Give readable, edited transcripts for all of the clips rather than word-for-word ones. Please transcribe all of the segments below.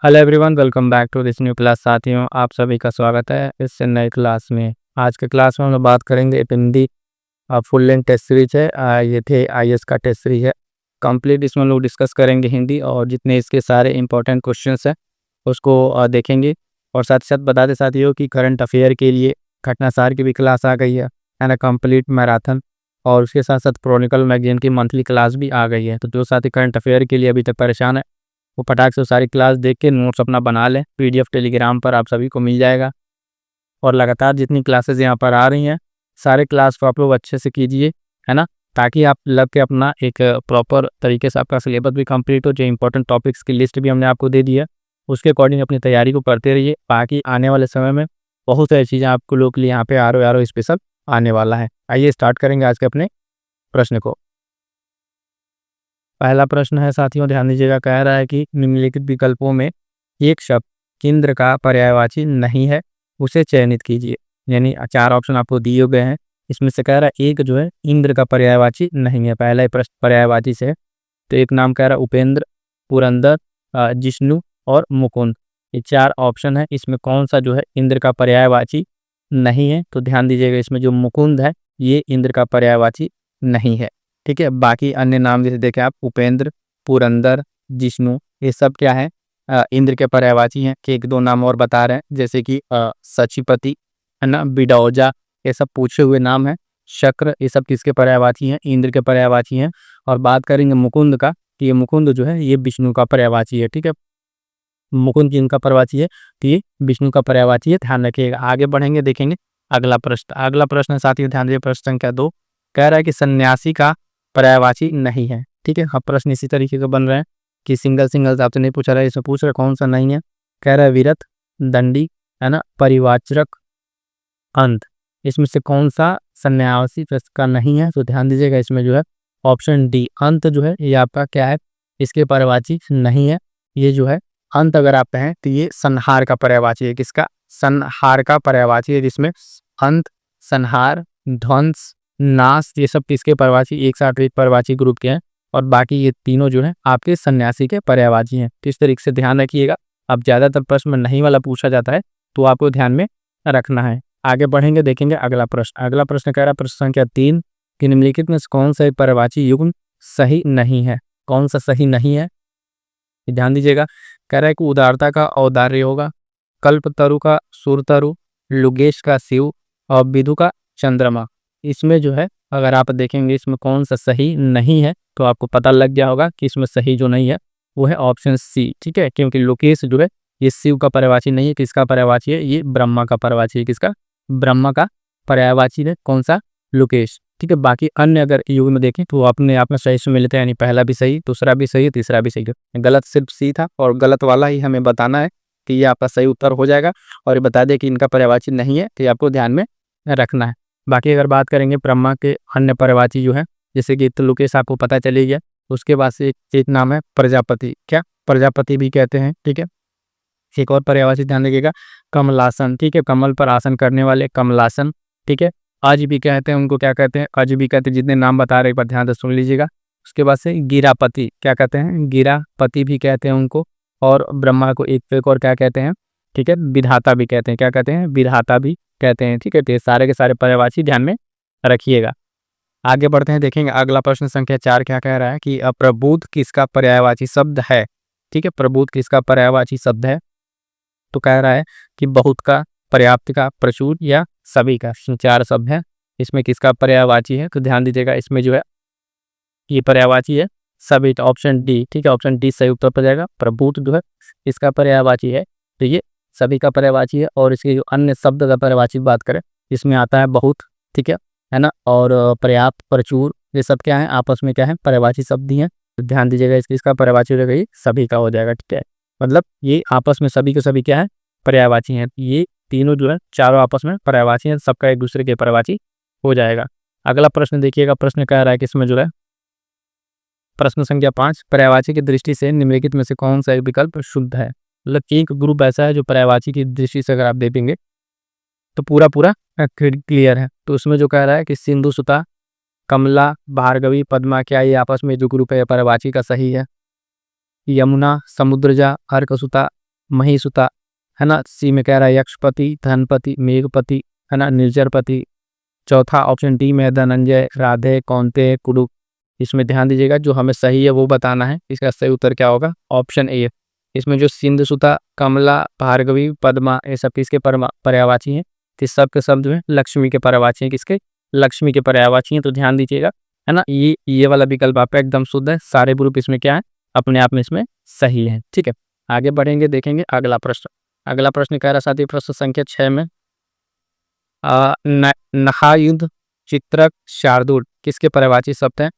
Hello everyone, welcome back to this new class. साथियों, आप सभी का स्वागत है इस नए क्लास में। आज के क्लास में हम लोग बात करेंगे एक Hindi full length test series है। ये थे आईएएस का टेस्ट सीरीज है कंप्लीट। इसमें हम लोग डिस्कस करेंगे हिंदी और जितने इसके सारे इंपॉर्टेंट क्वेश्चंस हैं उसको देखेंगे। और साथ ही साथ बताते साथियों कि करंट अफेयर के लिए घटनासार की भी क्लास आ गई है ना, कंप्लीट मैराथन। और उसके साथ साथ क्रॉनिकल मैगजीन की मंथली क्लास भी आ गई है। तो जो साथी करंट अफेयर के लिए अभी तक परेशान है वो फटाक से सारी क्लास देख के नोट्स अपना बना लें। पीडीएफ टेलीग्राम पर आप सभी को मिल जाएगा। और लगातार जितनी क्लासेस यहाँ पर आ रही हैं सारे क्लास को आप लोग अच्छे से कीजिए, है ना, ताकि आप लग के अपना एक प्रॉपर तरीके से आपका सिलेबस भी कंप्लीट हो। जो इंपॉर्टेंट टॉपिक्स की लिस्ट भी हमने आपको दे दी है उसके अकॉर्डिंग अपनी तैयारी को करते रहिए। बाकी आने वाले समय में बहुत सारी चीज़ें आपको लोग के लिए यहाँ पे आर ओ स्पेशल आने वाला है। आइए स्टार्ट करेंगे आज के अपने प्रश्न को। पहला प्रश्न है साथियों, ध्यान दीजिएगा। कह रहा है कि निम्नलिखित विकल्पों में एक शब्द केंद्र का पर्यायवाची नहीं है, उसे चयनित कीजिए। यानी 4 ऑप्शन आपको दिए गए हैं, इसमें से कह रहा है एक जो है इंद्र का पर्यायवाची नहीं है। पहला ही प्रश्न पर्यायवाची से है। तो एक नाम कह रहा है उपेंद्र, पुरंदर, जिष्णु और मुकुंद। ये 4 ऑप्शन है, इसमें कौन सा जो है इंद्र का पर्यायवाची नहीं है? तो ध्यान दीजिएगा, इसमें जो मुकुंद है ये इंद्र का पर्यायवाची नहीं है। ठीक है, बाकी अन्य नाम जैसे देखें आप, उपेंद्र, पुरंदर, जिष्णु, ये सब क्या है? इंद्र के पर्यायवाची हैं। कि 1-2 नाम और बता रहे हैं, जैसे कि सचिपति, है ना, बिडौजा, ये सब पूछे हुए नाम है। शक्र, ये सब किसके पर्यायवाची हैं? इंद्र के पर्यायवाची हैं। और बात करेंगे मुकुंद का, कि ये मुकुंद जो है ये विष्णु का पर्यायवाची है। ठीक है, मुकुंद जिनका पर्यायवाची है तो ये विष्णु का पर्यायवाची है, ध्यान रखिएगा। आगे बढ़ेंगे, देखेंगे अगला प्रश्न साथियों, ध्यान दीजिए। प्रश्न संख्या 2 कह रहा है कि सन्यासी का पर्यायवाची नहीं है। ठीक है, अब प्रश्न इसी तरीके का बन रहे हैं कि सिंगल आपसे नहीं पूछा रहा है, इसमें पूछ रहा है कौन सा नहीं है। कह रहा है विरत, दंडी, है ना, परिवाचक, अंत। इसमें से कौन सा सन्यासी प्रश्न का नहीं है? तो ध्यान दीजिएगा, इसमें जो है ऑप्शन डी अंत जो है ये आपका क्या है, इसके पर्यायवाची नहीं है। ये जो है अंत अगर आप कहें तो ये संहार का पर्यायवाची है। किसका? संहार का पर्यायवाची है, जिसमें अंत, संहार, ध्वंस, नाश, ये सब किसके पर्यायवाची? एक साथ एक पर्यायवाची ग्रुप के हैं। और बाकी ये तीनों जो है आपके सन्यासी के पर्यायवाची हैं। तो इस तरीके से ध्यान रखिएगा। अब ज्यादातर प्रश्न में नहीं वाला पूछा जाता है तो आपको ध्यान में रखना है। आगे बढ़ेंगे, देखेंगे अगला प्रश्न कह रहा है प्रश्न संख्या 3 कि निम्नलिखित में से कौन सा एक पर्यायवाची युग्म सही नहीं है? कौन सा सही नहीं है, ध्यान दीजिएगा। कह रहा है कि उदारता का औदार्य होगा, कल्पतरु का सुरतरु, लुगेश का शिव और विदु का चंद्रमा। इसमें जो है अगर आप देखेंगे इसमें कौन सा सही नहीं है तो आपको पता लग गया होगा कि इसमें सही जो नहीं है वो है ऑप्शन सी। ठीक है, क्योंकि लोकेश जो है ये शिव का पर्यायवाची नहीं है। किसका पर्यायवाची है? ये ब्रह्मा का पर्यायवाची है। किसका? ब्रह्मा का पर्यायवाची है कौन सा? लोकेश। ठीक है, बाकी अन्य अगर युग में देखें तो अपने आप में सही से मिलते हैं। यानी पहला भी सही, दूसरा भी सही, तीसरा भी सही है। गलत सिर्फ सी था और गलत वाला ही हमें बताना है कि ये आपका सही उत्तर हो जाएगा। और ये बता दें कि इनका पर्यायवाची नहीं है, तो ये आपको ध्यान में रखना है। बाकी अगर बात करेंगे ब्रह्मा के अन्य पर्यायवाची जो है, जैसे कि लोकेश आपको पता चली गया। उसके बाद से एक नाम है प्रजापति। क्या? प्रजापति भी कहते हैं। ठीक है, एक और पर्यायवाची ध्यान रखिएगा, कमलासन। ठीक है, कमल पर आसन करने वाले कमलासन। ठीक है, आज भी कहते हैं उनको, क्या कहते हैं? आज भी कहते हैं। जितने नाम बता रहे एक बार ध्यान से सुन लीजिएगा। उसके बाद से गिरापति, क्या कहते हैं? गिरापति भी कहते हैं उनको। और ब्रह्मा को एक और क्या कहते हैं? ठीक है, विधाता भी कहते हैं। क्या कहते हैं? विधाता भी कहते हैं। ठीक है, तो ये सारे के सारे पर्यायवाची ध्यान में रखिएगा। आगे बढ़ते हैं, देखेंगे अगला प्रश्न संख्या 4 क्या कह रहा है कि प्रबुद्ध किसका पर्यायवाची शब्द है? ठीक है, प्रबुद्ध किसका पर्यायवाची शब्द है? तो कह रहा है कि बहुत का, पर्याप्त का, प्रचुर या सभी का। 4 शब्द है, इसमें किसका पर्यायवाची है? तो ध्यान दीजिएगा, इसमें जो है ये पर्यायवाची है सभी। तो ऑप्शन डी, ठीक है, ऑप्शन डी सही उत्तर पर जाएगा। प्रभुत्व जो है इसका पर्यायवाची है, तो ये सभी का पर्यायवाची है। और इसके जो अन्य शब्द का पर्यायवाची बात करें, इसमें आता है बहुत। ठीक है ना, और पर्याप्त, प्रचुर, ये सब क्या है? आपस में क्या है? पर्यायवाची शब्द ही है। तो ध्यान दीजिएगा, इसका पर्यायवाची हो जाएगा ये सभी का हो जाएगा। ठीक है, मतलब ये आपस में सभी के सभी क्या है? पर्यायवाची हैं। ये तीनों जो है चारों आपस में पर्यायवाची हैं, सबका एक दूसरे के पर्यायवाची हो जाएगा। अगला प्रश्न देखिएगा, प्रश्न कह रहा है कि इसमें जो है प्रश्न संख्या 5 पर्यायवाची की दृष्टि से निम्नलिखित में से कौन सा एक विकल्प शुद्ध है? मतलब एक ग्रुप ऐसा है जो पर्यायवाची की दृष्टि से अगर आप देखेंगे तो पूरा पूरा क्लियर है। तो उसमें जो कह रहा है कि सिंधु सुता, कमला, भार्गवी, पद्मा, क्या ये आपस में जो ग्रुप है पर्यायवाची का सही है? यमुना, समुद्रजा, अर्कसुता, महिसुता, है ना। सी में कह रहा है यक्षपति, धनपति, मेघपति, है ना, निर्जरपति। चौथा ऑप्शन डी में धनंजय, राधे, कौंते, कुरु। इसमें ध्यान दीजिएगा, जो हमें सही है वो बताना है। इसका सही उत्तर क्या होगा? Option A. इसमें जो सिंधुसुता, कमला, भार्गवी, पद्मा, ये सब किसके पर्यायवाची हैं? तो सब के शब्द में लक्ष्मी के पर्यायवाची हैं। किसके? लक्ष्मी के पर्यायवाची हैं। तो ध्यान दीजिएगा, है ना। ये वाला विकल्प आपका एकदम शुद्ध है। सारे ग्रुप इसमें क्या है? अपने आप में इसमें सही है। ठीक है, आगे बढ़ेंगे, देखेंगे अगला प्रश्न। अगला प्रश्न कह रहा साथी, प्रश्न संख्या 6 में नखायुध, चित्रक, शार्दूल किसके पर्यायवाची शब्द हैं?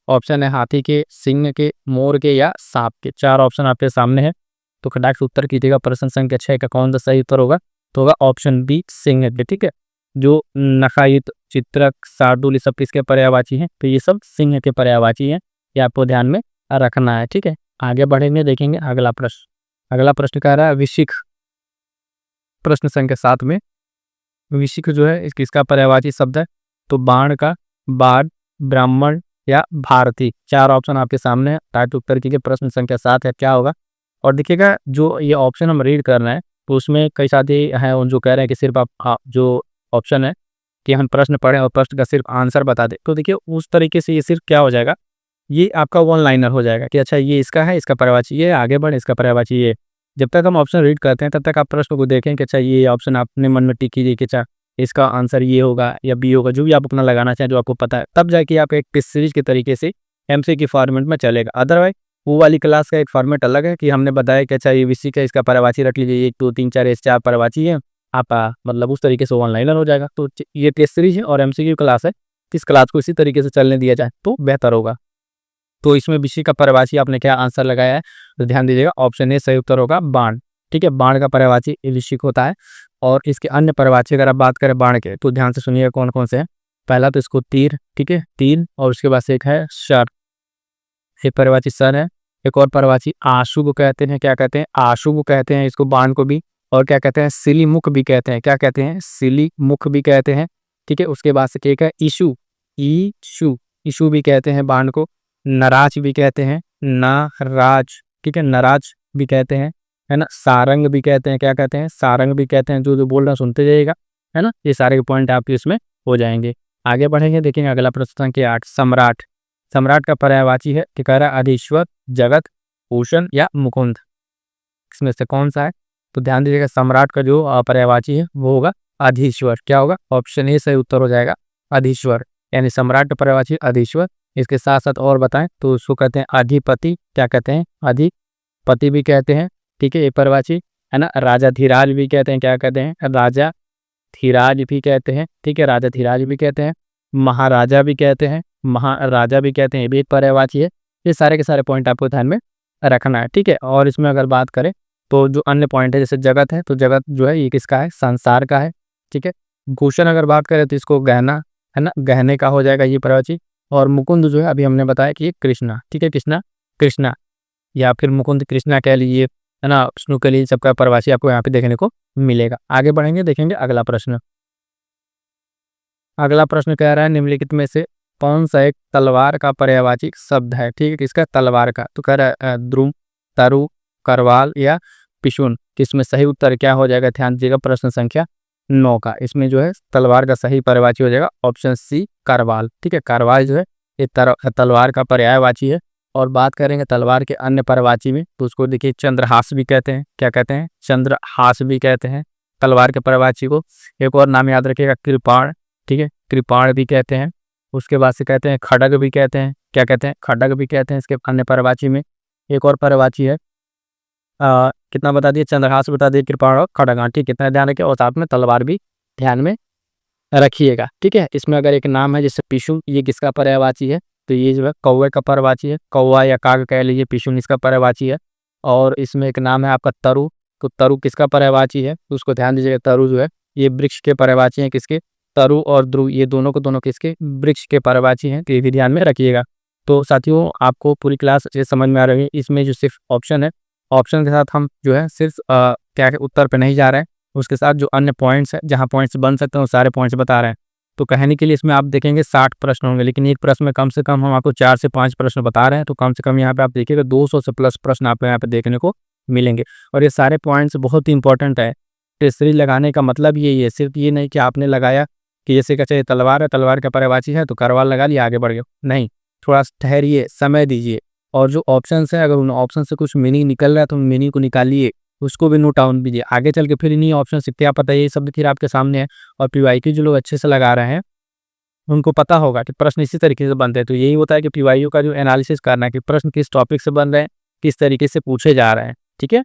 ऑप्शन है हाथी के, सिंह के, मोर के या सांप के। 4 ऑप्शन आपके सामने है, तो खटाक से उत्तर कीजिएगा। प्रश्न संख्या 6 का कौन सा सही उत्तर होगा? तो होगा ऑप्शन बी, सिंह के। ठीक है, जो नखायुध, चित्रक, शार्दूल ये सब किसके पर्यायवाची हैं? तो ये सब सिंह के पर्यायवाची हैं, ये आपको ध्यान में रखना है। ठीक है, आगे बढ़ेंगे, देखेंगे अगला प्रश्न। अगला प्रश्न कह रहा है विशिख। प्रश्न संख्या 7 में विशिख जो है किसका पर्यायवाची शब्द है? तो बाण का, बाढ़, ब्राह्मण या भारती। 4 ऑप्शन आपके सामने है, टाइप उत्तर कीजिए। प्रश्न संख्या 7 है, क्या होगा? और देखिएगा, जो ये ऑप्शन हम रीड कर रहे हैं तो उसमें कई साथी हैं उन जो कह रहे हैं कि सिर्फ आप जो ऑप्शन है कि हम प्रश्न पढ़ें और प्रश्न का सिर्फ आंसर बता दें। तो देखिए, उस तरीके से ये सिर्फ क्या हो जाएगा, ये आपका वन लाइनर हो जाएगा कि अच्छा ये इसका है, इसका पर्यायवाची ये, आगे बढ़े, इसका पर्यायवाची ये। जब तक हम ऑप्शन रीड करते हैं तब तक आप प्रश्न को देखें कि अच्छा ये ऑप्शन आपने मन में टिक कीजिए कि अच्छा इसका आंसर ये होगा या बी होगा, जो भी आप अपना लगाना चाहें, जो आपको पता है, तब जाके आप एक टेस्ट सीरीज के तरीके से एमसीक्यू फॉर्मेट में चलेगा। अदरवाइज वो वाली क्लास का एक फॉर्मेट अलग है कि हमने बताया कि अच्छा ये विषय का इसका पर्यायवाची रख लीजिए, 1 2 3 4 ऐसे 4 पर्यायवाची है, आप मतलब उस तरीके से ऑनलाइनर हो जाएगा। तो ये टेस्ट सीरीज है और एमसीक्यू क्लास है, इस क्लास को इसी तरीके से चलने दिया जाए तो बेहतर होगा। तो इसमें विषय का पर्यायवाची आपने क्या आंसर लगाया है? तो ध्यान दीजिएगा, ऑप्शन ए सही उत्तर होगा, बाण। ठीक है, बाण का पर्यायवाची विशिख होता है। और इसके अन्य पर्यायवाची अगर आप बात करें बाण के, तो ध्यान से सुनिएगा कौन कौन से हैं। पहला तो इसको तीर, ठीक है, तीर, और उसके बाद से एक है शर, एक पर्यायवाची सर है। एक और पर्यायवाची आशुभ कहते हैं, क्या कहते हैं? आशुभ कहते हैं इसको, बाण को भी। और क्या कहते हैं? सिलीमुख भी कहते हैं। क्या कहते हैं? सिलीमुख भी कहते हैं। ठीक है, उसके बाद से एक है ईशु, ईशु, ईशु भी कहते हैं बाण को। नराज भी कहते हैं, नाराज, ठीक है, नराज भी कहते हैं, है ना। सारंग भी कहते हैं, क्या कहते हैं? सारंग भी कहते हैं। जो जो बोल रहा सुनते जाइएगा, है ना। ये सारे के पॉइंट आपके इसमें हो जाएंगे। आगे बढ़ेंगे, देखेंगे अगला प्रश्न संख्या 8, सम्राट। सम्राट का पर्यायवाची है कि कह रहा अधीश्वर, जगत, भूषण या मुकुंद। इसमें से कौन सा है? तो ध्यान दीजिएगा, सम्राट का जो पर्यायवाची है वो होगा अधीश्वर। क्या होगा? ऑप्शन ए सही उत्तर हो जाएगा, अधीश्वर। यानी सम्राट का पर्यायवाची अधीश्वर। इसके साथ साथ और बताएं तो उसको कहते हैं अधिपति, क्या कहते हैं? अधिपति भी कहते हैं। ठीक है, ये पर्यायवाची, है ना। राजा धीराज भी कहते हैं, क्या कहते हैं? राजा धीराज भी कहते हैं। ठीक है, राजा धीराज भी कहते हैं। महाराजा भी कहते हैं, महाराजा भी कहते हैं, ये भी एक पर्यायवाची है। ये सारे के सारे पॉइंट आपको ध्यान में रखना है। ठीक है, और इसमें अगर बात करें तो जो अन्य पॉइंट है, जैसे जगत है, तो जगत जो है ये किसका है? संसार का है। ठीक है, भूषण अगर बात करें तो इसको गहना, है ना, गहने का हो जाएगा ये पर्यायवाची। और मुकुंद जो है अभी हमने बताया कि ये कृष्णा। ठीक है, कृष्णा, कृष्णा या फिर मुकुंद, कृष्णा कह लीजिए, है ना। विष्णु के लिए सबका पर्यायवाची आपको यहाँ पे देखने को मिलेगा। आगे बढ़ेंगे, देखेंगे अगला प्रश्न। अगला प्रश्न कह रहा है निम्नलिखित में से कौन सा एक तलवार का पर्यायवाची शब्द है? ठीक है, किसका? तलवार का। तो कह रहा है द्रुम, तरु, करवाल या पिशुन। किसमें सही उत्तर क्या हो जाएगा? ध्यान दीजिएगा, प्रश्न संख्या 9 का। इसमें जो है तलवार का सही पर्यायवाची हो जाएगा ऑप्शन सी, करवाल। ठीक है, करवाल जो है ये तलवार का पर्यायवाची है। और बात करेंगे तलवार के अन्य पर्यायवाची में, तो उसको देखिए चंद्रहास भी कहते हैं। क्या कहते हैं? चंद्रहास भी कहते हैं तलवार के पर्यायवाची को। एक और नाम याद रखिएगा, कृपाण। ठीक है, कृपाण भी कहते हैं। उसके बाद से कहते हैं खड़ग भी कहते हैं। क्या कहते हैं? खड़ग भी कहते हैं इसके अन्य पर्यायवाची में। एक और पर्यायवाची है, कितना बता दिए? चंद्रहास बता दिए, कृपाण और खड़ग। ठीक है, कितना ध्यान रखिए, और साथ में तलवार भी ध्यान में रखिएगा। ठीक है, इसमें अगर एक नाम है जैसे पिशुन, ये किसका पर्यायवाची है? तो ये जो है कौवे का पर्यायवाची है, कौवा या काग कह लीजिए, पिशुन इसका पर्यायवाची है। और इसमें एक नाम है आपका तरु, तो तरु किसका पर्यायवाची है? तो उसको ध्यान दीजिएगा, तरु जो है ये वृक्ष के पर्यायवाची हैं। किसके? तरु और ध्रुव, ये दोनों को दोनों किसके? वृक्ष के पर्यायवाची हैं। तो ये भी ध्यान में रखिएगा। तो साथियों, आपको पूरी क्लास अच्छे समझ में आ रही है। इसमें जो सिर्फ ऑप्शन है, ऑप्शन के साथ हम जो है सिर्फ क्या उत्तर पे नहीं जा रहे हैं, उसके साथ जो अन्य पॉइंट्स है, जहाँ पॉइंट्स बन सकते हैं वो सारे पॉइंट्स बता रहे हैं। तो कहने के लिए इसमें आप देखेंगे 60 प्रश्न होंगे, लेकिन एक प्रश्न में कम से कम हम आपको 4 से 5 प्रश्न बता रहे हैं। तो कम से कम यहाँ पे आप देखिएगा 200 से प्लस प्रश्न आपको यहाँ पे देखने को मिलेंगे। और ये सारे पॉइंट्स बहुत ही इंपॉर्टेंट है। टिश्री लगाने का मतलब यही है, सिर्फ ये नहीं कि आपने लगाया कि जैसे कैसे तलवार है, तलवार का पर्यायवाची है तो करवाल लगा लिया, आगे बढ़ गए, नहीं, थोड़ा ठहरिए, समय दीजिए। और जो ऑप्शंस है, अगर उन ऑप्शन से कुछ मीनिंग निकल रहा है तो उन मीनिंग को निकालिए, उसको भी नोट डाउन कीजिए। आगे चल के फिर इन्हीं ऑप्शन से क्या पता ये शब्द फिर आपके सामने है। और पीवाईक्यू जो लोग अच्छे से लगा रहे हैं उनको पता होगा कि प्रश्न इसी तरीके से बनते हैं। तो यही होता है कि पीवाईक्यू का जो एनालिसिस करना है कि प्रश्न किस टॉपिक से बन रहे हैं, किस तरीके से पूछे जा रहे हैं। ठीक है,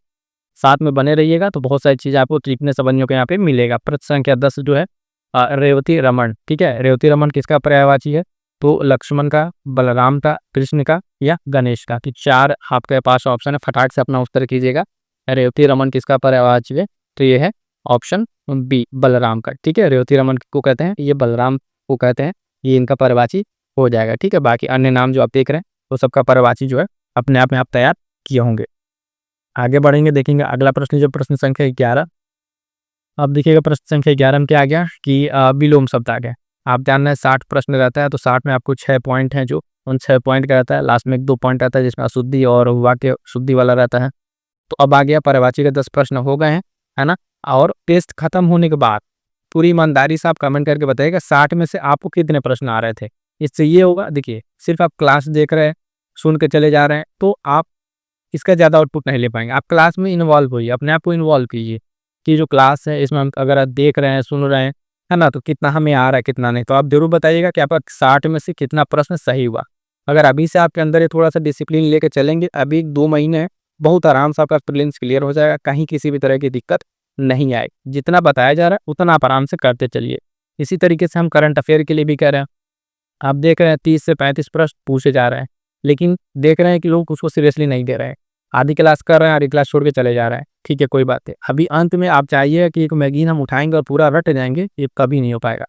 साथ में बने रहिएगा तो बहुत सारी चीज़ें आपको सीखने समझने को यहाँ पे मिलेगा। प्रश्न संख्या 10 जो है रेवती रमन। ठीक है, रेवती रमन किसका पर्यायवाची है? तो लक्ष्मण का, बलराम का, कृष्ण का या गणेश का। तो 4 आपके पास ऑप्शन है, फटाक से अपना उत्तर कीजिएगा। रेवती रमन किसका पर्यायवाची है? तो ये है ऑप्शन बी, बलराम का। ठीक है, रेवती रमन को कहते हैं, ये बलराम को कहते हैं, ये इनका पर्यायवाची हो जाएगा। ठीक है, बाकी अन्य नाम जो आप देख रहे हैं वो सबका पर्यायवाची जो है अपने आप में आप तैयार किए होंगे। आगे बढ़ेंगे, देखेंगे अगला प्रश्न जो प्रश्न संख्या 11। अब देखिएगा प्रश्न संख्या 11 में क्या आ गया कि विलोम शब्द आ गया। आप ध्यान रहे 60 प्रश्न रहता है तो 60 में आपको 6 पॉइंट हैं, जो उन 6 पॉइंट का रहता है। लास्ट में 1-2 पॉइंट रहता है जिसमें अशुद्धि और वाक्य शुद्धि वाला रहता है। तो अब आ गया पर्यायवाची के 10 प्रश्न हो गए हैं, है ना। और टेस्ट खत्म होने के बाद पूरी ईमानदारी से आप कमेंट करके बताइएगा 60 में से आपको कितने प्रश्न आ रहे थे। इससे ये होगा, देखिए सिर्फ आप क्लास देख रहे हैं, सुन के चले जा रहे हैं तो आप इसका ज़्यादा आउटपुट नहीं ले पाएंगे। आप क्लास में इन्वॉल्व होइए, अपने आप को इन्वॉल्व कीजिए कि जो क्लास है इसमें हम अगर आप देख रहे हैं, सुन रहे हैं, है ना, तो कितना हमें आ रहा है कितना नहीं। तो आप जरूर बताइएगा कि आपका 60 में से कितना प्रश्न सही हुआ। अगर अभी से आपके अंदर ये थोड़ा सा डिसिप्लिन लेके चलेंगे, अभी 2 महीने है, बहुत आराम से आपका प्रीलिम्स क्लियर हो जाएगा, कहीं किसी भी तरह की दिक्कत नहीं आएगी। जितना बताया जा रहा है उतना आप आराम से करते चलिए। इसी तरीके से हम करंट अफेयर के लिए भी कह रहे हैं। आप देख रहे हैं 30 से 35 प्रश्न पूछे जा रहे हैं, लेकिन देख रहे हैं कि लोग उसको सीरियसली नहीं दे रहे हैं। आधी क्लास कर रहे हैं, आधी क्लास छोड़ के चले जा रहे हैं। ठीक है, कोई बात नहीं। अभी अंत में आप चाहिए कि एक मैगज़ीन हम उठाएँगे और पूरा रट जाएँगे, ये कभी नहीं हो पाएगा।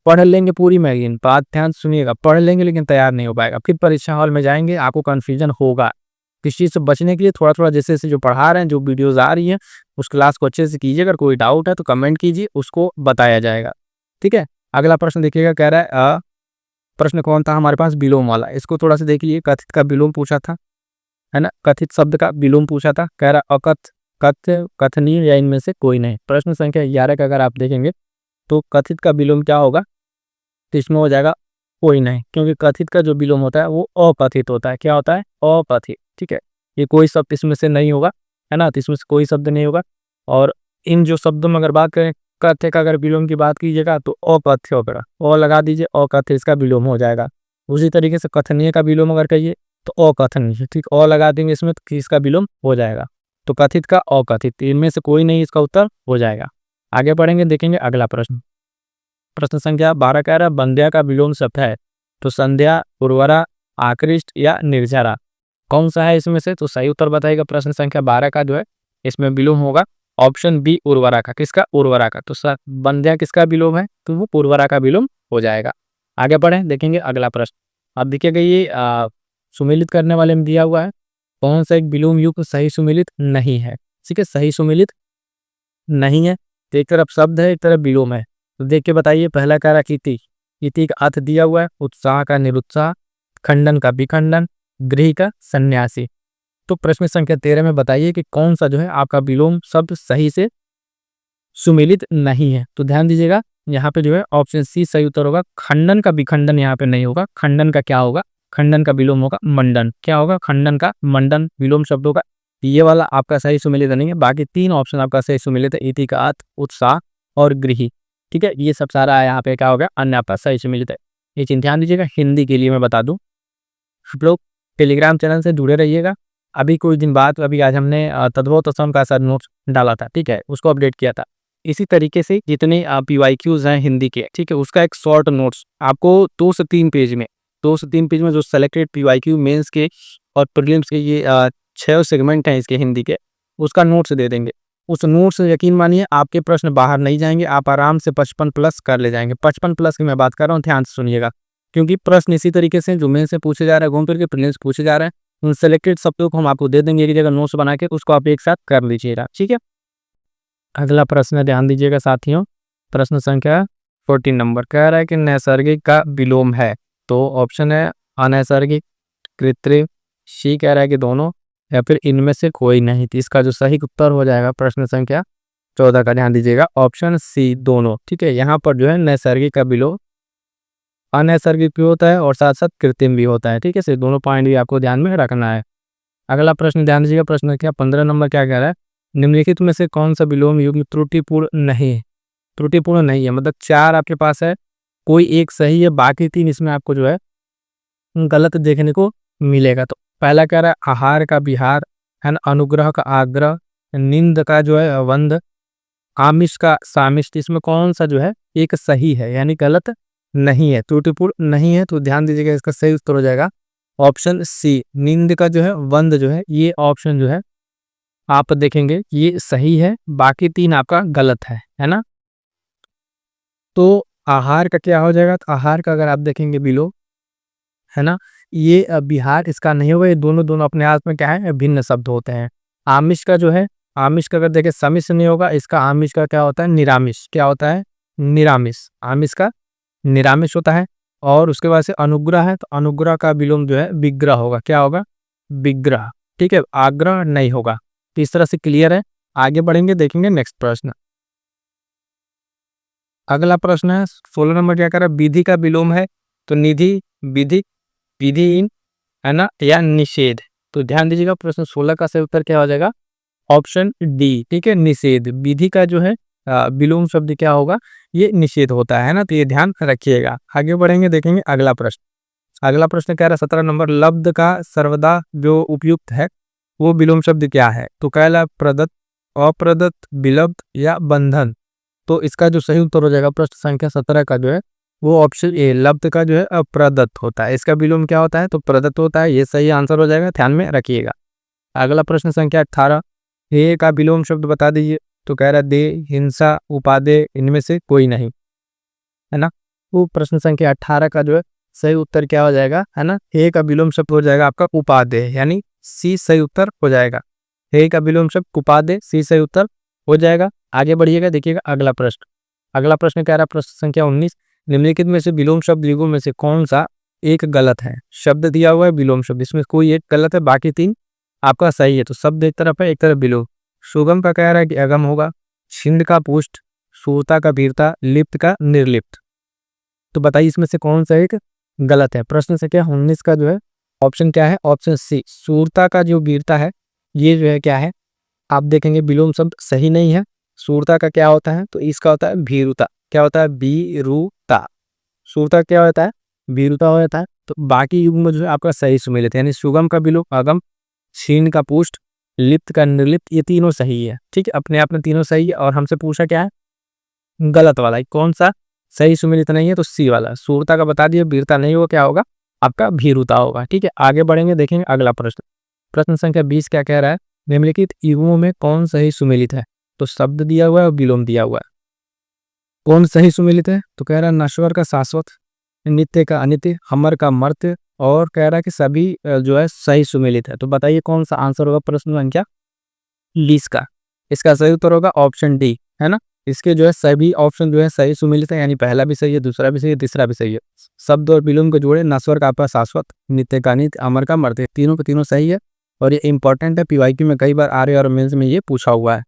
पढ़ लेंगे पूरी मैगज़ीन, बात ध्यान से सुनिएगा, पढ़ लेंगे लेकिन तैयार नहीं हो पाएगा। फिर परीक्षा हॉल में जाएँगे, आपको कन्फ्यूजन होगा। इस चीज़ से बचने के लिए थोड़ा-थोड़ा जैसे-जैसे जो पढ़ा रहे हैं, जो वीडियोज़ आ रही हैं, उस क्लास को अच्छे से कीजिए। अगर कोई डाउट है तो कमेंट कीजिए, उसको बताया जाएगा। ठीक है? अगला प्रश्न देखिएगा, कह रहा है प्रश्न कौन था हमारे पास? विलोम वाला। इसको थोड़ा सा देख लीजिए, कथित का विलोम पूछा था, है ना, कथित शब्द का विलोम पूछा था। कह रहा अकथ, कथ्य, कथनीय या इनमें से कोई नहीं। प्रश्न संख्या 11 का अगर आप देखेंगे तो कथित का विलोम क्या होगा? तो इसमें हो जाएगा कोई नहीं, क्योंकि कथित का जो विलोम होता है वो अकथित होता है। क्या होता है? अकथित। ठीक है, ये कोई शब्द इसमें से नहीं होगा, है ना, तो इसमें से कोई शब्द नहीं होगा। और इन जो शब्दों में अगर बात करें, कथ्य का अगर विलोम की बात कीजिएगा तो अकथ्य होगा, अ लगा दीजिए, अकथ्य इसका विलोम हो जाएगा। उसी तरीके से कथनीय का विलोम अगर कहिए तो अकथनीय, ठीक, अ लगा देंगे इसमें तो इसका विलोम हो जाएगा। तो कथित का अकथित, इनमें से कोई नहीं, इसका उत्तर हो जाएगा। आगे बढ़ेंगे, देखेंगे अगला प्रश्न। प्रश्न संख्या 12 कह रहा है बंध्या का विलोम शब्द है, तो संध्या, उर्वरा, आकृष्ट या निर्जरा, कौन सा है इसमें से? तो सही उत्तर बताइएगा। प्रश्न संख्या 12 का जो है इसमें विलोम होगा ऑप्शन बी, उर्वरा का। किसका? उर्वरा का। तो सर बंध्या किसका विलोम है? तो वो उर्वरा का विलोम हो जाएगा। आगे बढ़े, देखेंगे अगला प्रश्न। अब देखिएगा ये सुमेलित करने वाले में दिया हुआ है, कौन सा एक विलोम युक्त सही सुमेलित नहीं है? ठीक है, सही सुमेलित नहीं है। तो एक तरफ शब्द है, एक तरफ विलोम है, तो देख के बताइए। पहला कह रहा इति, इति का अर्थ दिया हुआ है, उत्साह का निरुत्साह, खंडन का विखंडन, गृह का सन्यासी। तो प्रश्न संख्या 13 में बताइए कि कौन सा जो है आपका विलोम शब्द सही से सुमेलित नहीं है। तो ध्यान दीजिएगा, यहाँ पे जो है ऑप्शन सी सही उत्तर होगा। खंडन का विखंडन यहाँ पे नहीं होगा। खंडन का क्या होगा? खंडन का विलोम होगा मंडन। क्या होगा? खंडन का मंडन विलोम शब्द होगा। ये वाला आपका सही सुमेलित नहीं है। बाकी 3 ऑप्शन आपका सही सुमेलित है, इति का अर्थ, उत्साह और गृही। ठीक है, ये सब सारा यहाँ पे क्या होगा? अन्य आपका सही सुमेलित है। ये चीज ध्यान दीजिएगा। हिंदी के लिए मैं बता दूं, आप लोग टेलीग्राम चैनल से जुड़े रहिएगा। अभी कुछ दिन बाद, अभी आज हमने तद्भव तत्सम का सर नोट्स डाला था, ठीक है, उसको अपडेट किया था। इसी तरीके से जितने पीवाईक्यूज हैं हिंदी के, ठीक है, उसका एक शॉर्ट नोट्स आपको 2 से 3 पेज में, 2 से 3 पेज में जो सेलेक्टेड पीवाईक्यू मेंस के और प्रीलिम्स के ये 6 सेगमेंट हैं इसके हिंदी के, उसका नोट्स दे देंगे। उस नोट्स से यकीन मानिए आपके प्रश्न बाहर नहीं जाएंगे, आप आराम से 55 प्लस कर ले जाएंगे। 55 प्लस की मैं बात कर रहा हूँ, ध्यान से सुनिएगा, क्योंकि प्रश्न इसी तरीके से जो मेन से पूछे जा रहे हैं, घूम फिर के प्रीलिम्स पूछे जा रहे हैं, उन सेलेक्टेड शब्दों को हम आपको दे देंगे एक जगह नोट्स बना के, उसको आप एक साथ कर लीजिएगा। ठीक है, अगला प्रश्न ध्यान दीजिएगा साथियों। प्रश्न संख्या 14 नंबर कह रहा है कि नैसर्गिक का विलोम है, तो ऑप्शन है अनैसर्गिक, कृत्रिम, सी कह रहा है कि दोनों, या फिर इनमें से कोई नहीं। तो इसका जो सही उत्तर हो जाएगा प्रश्न संख्या 14 का, ध्यान दीजिएगा, ऑप्शन सी दोनों। ठीक है, यहाँ पर जो है नैसर्गिक का विलोम अनैसर्गिक भी होता है और साथ साथ कृत्रिम भी होता है। ठीक है, सिर्फ दोनों पॉइंट भी आपको ध्यान में रखना है। अगला प्रश्न ध्यान दीजिएगा, प्रश्न संख्या 15 नंबर क्या कह रहा है, निम्नलिखित में से कौन सा विलोम युग्म त्रुटिपूर्ण नहीं है। त्रुटिपूर्ण नहीं है मतलब 4 आपके पास है, कोई एक सही है, बाकी 3 इसमें आपको जो है गलत देखने को मिलेगा। तो पहला कह रहा है आहार का विहार, है ना, अनुग्रह का आग्रह, निंद का जो है वंद, आमिष का सामिष्ट, इसमें कौन सा जो है एक सही है यानी गलत नहीं है, त्रुटिपूर्ण नहीं है। तो ध्यान दीजिएगा, इसका सही उत्तर हो जाएगा ऑप्शन सी, निंद का जो है वंद जो है, ये ऑप्शन जो है आप देखेंगे ये सही है, बाकी 3 आपका गलत है ना। तो आहार का क्या हो जाएगा, तो आहार का अगर आप देखेंगे बिलो, है ना, ये बिहार इसका नहीं होगा, ये दोनों दोनों अपने आप में क्या है भिन्न शब्द होते हैं। आमिष का जो है, आमिष का अगर देखें समिष नहीं होगा, इसका आमिष का क्या होता है निरामिष, क्या होता है निरामिष, आमिष का निरामिष होता है। और उसके बाद से अनुग्रह है, तो अनुग्रह का विलोम जो है विग्रह होगा, क्या होगा विग्रह। ठीक है, आग्रह नहीं होगा। तो इस तरह से क्लियर है। आगे बढ़ेंगे, देखेंगे नेक्स्ट प्रश्न। अगला प्रश्न है 16 नंबर क्या कर रहा है, विधि का विलोम है, तो निधि, विधि, विधिहीन, है ना, या निषेध। तो ध्यान दीजिएगा, प्रश्न 16 का सही उत्तर क्या हो जाएगा ऑप्शन डी। ठीक है, निषेध, विधि का जो है विलोम शब्द क्या होगा, ये निषेध होता है ना, तो ये ध्यान रखिएगा। आगे बढ़ेंगे, देखेंगे अगला प्रश्न। अगला प्रश्न कह रहा है 17 नंबर, लब्ध का सर्वदा जो उपयुक्त है वो विलोम शब्द क्या है। तो कह रहा प्रदत्त, अप्रदत्त, विलब्ध या बंधन। तो इसका जो सही उत्तर हो जाएगा प्रश्न संख्या 17 का जो है वो ऑप्शन ए, लब्ध का जो है अप्रदत्त होता है, इसका विलोम क्या होता है तो प्रदत्त होता है, ये सही आंसर हो जाएगा, ध्यान में रखिएगा। अगला प्रश्न संख्या 18, हे का विलोम शब्द बता दीजिए। तो कह रहा दे, हिंसा, उपादेय, इनमें से कोई नहीं, है ना। वो प्रश्न संख्या 18 का जो है सही उत्तर क्या हो जाएगा, है ना, हे का विलोम शब्द हो जाएगा आपका उपादेय, यानी सी सही उत्तर हो जाएगा। हे का विलोम शब्द उपादेय, सी सही उत्तर हो जाएगा। आगे बढ़िएगा, देखिएगा अगला प्रश्न। अगला प्रश्न कह रहा है प्रश्न संख्या 19, निम्नलिखित में से विलोम शब्द युगों में से कौन सा एक गलत है। शब्द दिया हुआ है विलोम शब्द, इसमें कोई एक गलत है, बाकी 3 आपका सही है। तो शब्द एक तरफ है, एक तरफ विलोम। सुगम का कह रहा है कि अगम होगा, छिंद का पुष्ट, सूरता का वीरता, लिप्त का निर्लिप्त। तो बताइए इसमें से कौन सा एक गलत है। प्रश्न संख्या 19 का जो है ऑप्शन क्या है, ऑप्शन सी, सूरता का जो वीरता है ये जो है क्या है, आप देखेंगे विलोम शब्द सही नहीं है। सूरता का क्या होता है, तो इसका होता है भीरुता, क्या होता है भीरुता। सूरता क्या होता है भीरुता हो जाता है। तो बाकी युग में जो है आपका सही सुमेलित है, यानी सुगम का विलोम अगम, क्षीण का पुष्ट, लिप्त का निर्लिप्त, ये तीनों सही है। ठीक है, अपने आप में तीनों सही है। और हमसे पूछा क्या है गलत वाला, कौन सा सही सुमेलित नहीं है, तो सी वाला। सूरता का बता दिए, वीरता नहीं होगा, क्या होगा आपका भीरुता होगा। ठीक है, आगे बढ़ेंगे, देखेंगे अगला प्रश्न। प्रश्न संख्या 20 क्या कह रहा है, निम्नलिखित युगों में कौन सही सुमेलित है। तो शब्द दिया हुआ है और विलोम दिया हुआ है, कौन सही सुमेलित है। तो कह रहा है नश्वर का शाश्वत, नित्य का अनित्य, अमर का मर्त्य, और कह रहा है कि सभी जो है सही सुमेलित है। तो बताइए कौन सा आंसर होगा प्रश्न संख्या 20 का। इसका सही उत्तर होगा ऑप्शन डी, है ना। इसके जो है सभी ऑप्शन जो है सही सुमेलित है, यानी पहला भी सही है, दूसरा भी सही है, तीसरा भी सही है। शब्द और विलोम को जोड़े, नश्वर का आपका शाश्वत, नित्य का नित्य, अमर का मर्त्य, तीनों के तीनों सही है। और ये इंपॉर्टेंट है, पीवाईक्यू में कई बार आ रहे और मेंस में ये पूछा हुआ है।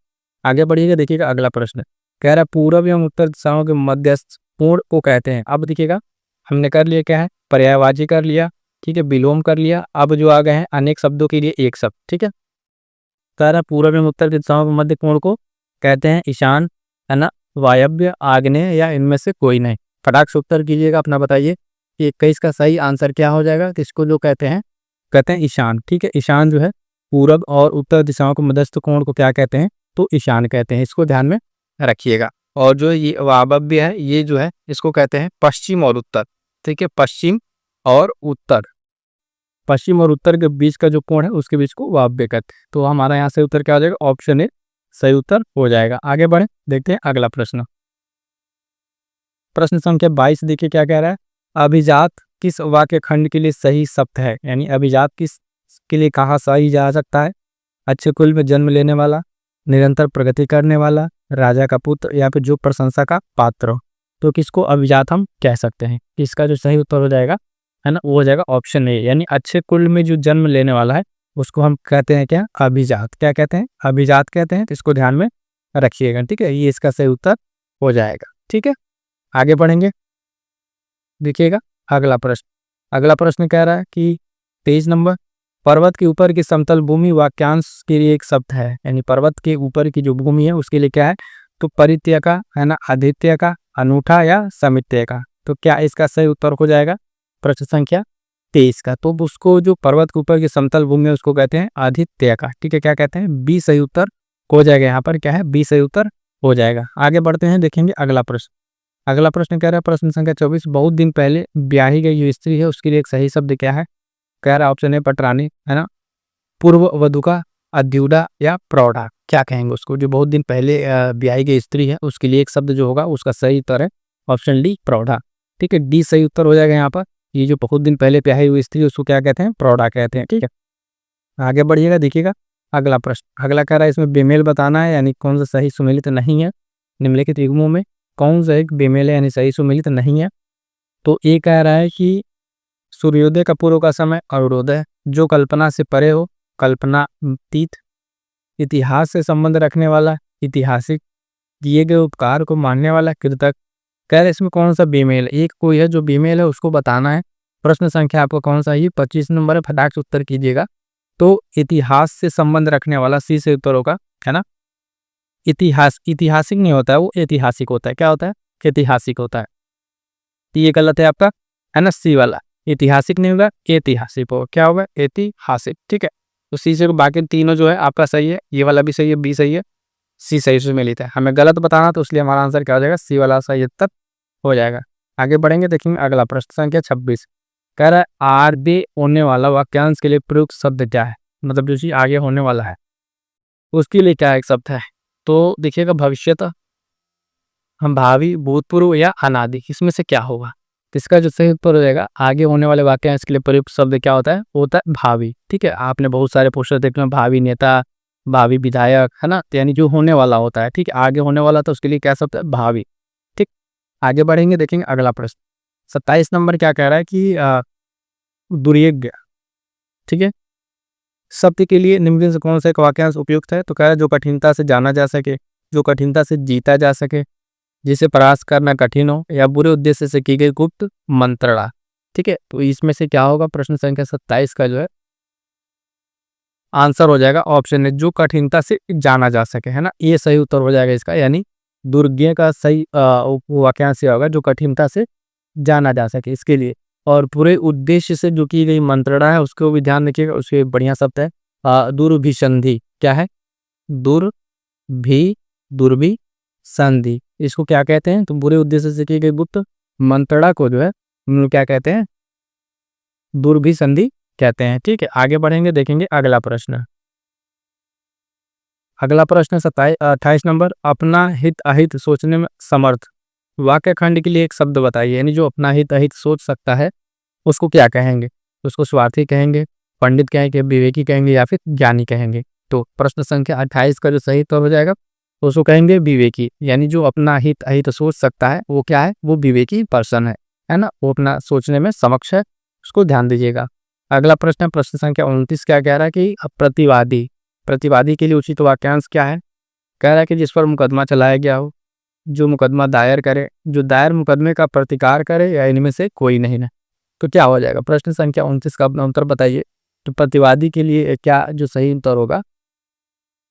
आगे बढ़िएगा, देखिएगा अगला प्रश्न। कह रहा है पूर्व एवं उत्तर दिशाओं के मध्यस्थ कोण को कहते हैं। अब देखिएगा हमने कर लिया क्या है पर्यायवाची कर लिया, ठीक है, विलोम कर लिया। अब जो आ गए हैं अनेक शब्दों के लिए एक शब्द। ठीक है, कह रहा है पूर्व एवं उत्तर दिशाओं के मध्य कोण को कहते हैं ईशान, है ना, वायव्य, आग्नेय, या इनमें से कोई नहीं। फटाक से उत्तर कीजिएगा अपना, बताइए कि 21 का सही आंसर क्या हो जाएगा। किसको जो कहते हैं ईशान। ठीक है, ईशान जो है पूर्व और उत्तर दिशाओं के मध्यस्थ कोण को क्या कहते हैं, तो ईशान कहते हैं। इसको ध्यान में रखिएगा। और जो ये वायव्य है ये जो है इसको कहते हैं पश्चिम और उत्तर। ठीक है, पश्चिम और उत्तर, पश्चिम और उत्तर के बीच का जो कोण है उसके बीच को वायव्य कहते हैं। तो हमारा यहाँ से उत्तर क्या हो जाएगा, ऑप्शन ए सही उत्तर हो जाएगा। आगे बढ़े, देखते हैं अगला प्रश्न। प्रश्न संख्या 22 देखिए क्या कह रहा है, अभिजात किस वाक्य खंड के लिए सही शब्द है, यानी अभिजात किस के लिए कहा सही जा सकता है। अच्छे कुल में जन्म लेने वाला, निरंतर प्रगति करने वाला, राजा का पुत्र, या फिर जो प्रशंसा का पात्र हो। तो किसको अभिजात हम कह सकते हैं। इसका जो सही उत्तर हो जाएगा, है ना, वो हो जाएगा ऑप्शन ए, यानी अच्छे कुल में जो जन्म लेने वाला है उसको हम कहते हैं क्या, अभिजात। क्या कहते हैं, अभिजात कहते हैं। तो इसको ध्यान में रखिएगा, ठीक है, ये इसका सही उत्तर हो जाएगा। ठीक है, आगे बढ़ेंगे, देखिएगा अगला प्रश्न। अगला प्रश्न कह रहा है कि 23 नंबर, पर्वत के ऊपर की समतल भूमि वाक्यांश के लिए एक शब्द है, यानी पर्वत के ऊपर की जो भूमि है उसके लिए क्या है, तो परित्य का है ना, आदित्य का, अनूठा या समित्य का। तो क्या इसका सही उत्तर हो जाएगा प्रश्न संख्या 23 का। तो उसको जो पर्वत के ऊपर की समतल भूमि है उसको कहते हैं आदित्य का। ठीक है, क्या कहते हैं, बी सही उत्तर हो जाएगा। यहाँ पर क्या है, बी सही उत्तर हो जाएगा। आगे बढ़ते हैं, देखेंगे अगला प्रश्न। अगला प्रश्न कह रहा है प्रश्न संख्या 24, बहुत दिन पहले ब्याही गई जो स्त्री है उसके लिए एक सही शब्द क्या है। कह रहा है ऑप्शन ए पटरानी, है ना, पूर्व वधु का, अद्युडा या प्रौढ़ा। क्या कहेंगे उसको, जो बहुत दिन पहले ब्याही गई स्त्री है उसके लिए एक शब्द जो होगा उसका सही उत्तर है ऑप्शन डी, प्रौढ़ा। ठीक है, डी सही उत्तर हो जाएगा यहाँ पर। ये जो बहुत दिन पहले ब्याही हुई स्त्री उसको क्या कहते हैं, प्रौढ़ा कहते हैं। ठीक है, आगे बढ़िएगा, देखिएगा अगला प्रश्न। अगला कह रहा है इसमें बेमेल बताना है, यानी कौन सा सही सुमेलित नहीं है, निम्नलिखित युग्मों में कौन सा एक बेमेल है यानी सही सुमेलित नहीं है। तो ये कह रहा है कि सूर्योदय का पूर्व का समय अरुणोदय, जो कल्पना से परे हो कल्पनातीत, इतिहास से संबंध रखने वाला ऐतिहासिक, किए गए उपकार को मानने वाला कृतज्ञ। कह रहे इसमें कौन सा बेमेल, एक कोई है जो बेमेल है उसको बताना है। प्रश्न संख्या आपको कौन सा, ये 25 नंबर है, फटाक से उत्तर कीजिएगा। तो इतिहास से संबंध रखने वाला सी से उत्तर होगा, है ना। इतिहास ऐतिहासिक नहीं होता है, वो ऐतिहासिक होता है। क्या होता है, ऐतिहासिक होता है। तो ये गलत है आपका, है ना, सी वाला। ऐतिहासिक नहीं होगा, ऐतिहासिक होगा। क्या होगा, ऐतिहासिक। ठीक है, तो सी से बाकी तीनों जो है आपका सही है, ये वाला भी सही है, बी सही है, सी सही से मिलित है। हमें गलत बताना तो इसलिए हमारा आंसर क्या हो जाएगा, सी वाला सही उत्तर हो जाएगा। आगे बढ़ेंगे, देखेंगे अगला प्रश्न संख्या 26। कह रहा है आगे होने वाला वाक्यांश के लिए प्रयुक्त शब्द क्या है, मतलब जो चीज आगे होने वाला है उसके लिए क्या एक शब्द है। तो देखिएगा भविष्यत, हम भावी, भूतपूर्व या अनादि, इसमें से क्या होगा। तो इसका जो सही उत्तर हो जाएगा आगे होने वाले वाक्यांश के लिए प्रयुक्त शब्द क्या होता है, वो होता है भावी। ठीक है, आपने बहुत सारे पोस्टर देखे हैं, भावी नेता, भावी विधायक, है ना, तो यानी जो होने वाला होता है। ठीक है, आगे होने वाला तो उसके लिए क्या शब्द है, भावी। ठीक, आगे बढ़ेंगे, देखेंगे अगला प्रश्न। 27 नंबर क्या कह रहा है कि दुर्योग्य, ठीक है, शब्द के लिए निम्न से कौन सा एक वाक्यांश उपयुक्त है। तो कह रहा है जो कठिनता से जाना जा सके, जो कठिनता से जीता जा सके, जिसे परास्त करना कठिन हो, या बुरे उद्देश्य से की गई गुप्त मंत्रणा। ठीक है, तो इसमें से क्या होगा, प्रश्न संख्या 27 का जो है आंसर हो जाएगा ऑप्शन है, जो कठिनता से जाना जा सके, है ना, ये सही उत्तर हो जाएगा इसका। यानी दुर्ज्ञ का सही वाक्यांश होगा जो कठिनता से जाना जा सके इसके लिए। और पूरे उद्देश्य से जो की गई मंत्रणा है उसको भी ध्यान रखिएगा, उसके बढ़िया शब्द है दुर्भिसंधि। क्या है, दुर्भि संधि, इसको क्या कहते हैं, तो बुरे उद्देश्य से की गई गुप्त मंत्रणा को जो है हम लोग क्या कहते हैं, दुर्भिसंधि कहते हैं। ठीक है, आगे बढ़ेंगे, देखेंगे अगला प्रश्न। अगला प्रश्न 28 नंबर, अपना हित अहित सोचने में समर्थ, वाक्य खंड के लिए एक शब्द बताइए, यानी जो अपना हित अहित सोच सकता है उसको क्या कहेंगे। उसको स्वार्थी कहेंगे, पंडित कहेंगे, विवेकी कहेंगे, या फिर ज्ञानी कहेंगे। तो प्रश्न संख्या 28 का जो सही उत्तर हो जाएगा उसको कहेंगे विवेकी, यानी जो अपना हित अहित सोच सकता है वो क्या है, वो विवेकी पर्सन है ना, वो अपना सोचने में समक्ष है, उसको ध्यान दीजिएगा। अगला प्रश्न है प्रश्न संख्या 29, क्या कह रहा है कि प्रतिवादी, प्रतिवादी के लिए उचित वाक्यांश क्या है। कह रहा है कि जिस पर मुकदमा चलाया गया हो, जो मुकदमा दायर करे, जो दायर मुकदमे का प्रतिकार करे, या इनमें से कोई नहीं है। तो क्या हो जाएगा, प्रश्न संख्या 29 का अपना उत्तर बताइए। तो प्रतिवादी के लिए क्या जो सही उत्तर होगा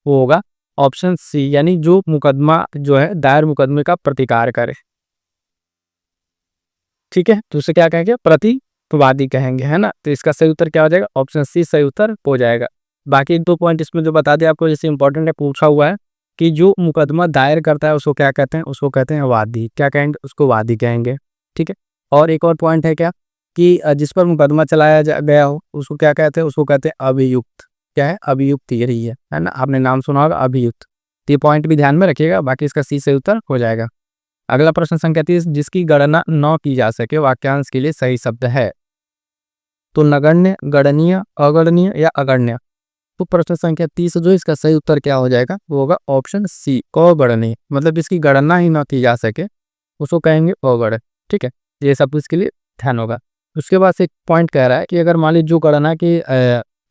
वो होगा ऑप्शन सी, यानी जो मुकदमा जो है दायर मुकदमे का प्रतिकार करे। ठीक है, तो उसे क्या कहेंगे, प्रतिवादी कहेंगे, है ना। तो इसका सही उत्तर क्या हो जाएगा, ऑप्शन सी सही उत्तर हो जाएगा। बाकी 2 पॉइंट इसमें जो बता दें आपको, जैसे इंपॉर्टेंट है, पूछा हुआ है कि जो मुकदमा दायर करता है उसको क्या कहते हैं, उसको कहते हैं वादी। क्या कहेंगे, उसको वादी कहेंगे। ठीक है, और एक और पॉइंट है क्या कि जिस पर मुकदमा चलाया गया हो उसको क्या कहते हैं, उसको कहते हैं अभियुक्त। क्या है, अभियुक्त, ये रही है ना, आपने नाम सुना होगा अभियुक्त। तो ये पॉइंट भी ध्यान में रखिएगा, बाकी इसका सी से उत्तर हो जाएगा। अगला प्रश्न संख्या 30, जिसकी गणना न की जा सके, वाक्यांश के लिए सही शब्द है। तो नगण्य, गणनीय, अगणनीय या अगण्य। तो प्रश्न संख्या 30 जो इसका सही उत्तर क्या हो जाएगा, वो होगा ऑप्शन सी, अगणनीय, मतलब जिसकी गणना ही न की जा सके उसको कहेंगे अगण्य। ठीक है, ये सब इसके लिए ध्यान होगा। उसके बाद एक पॉइंट कह रहा है कि अगर मान लीजिए जो गणना की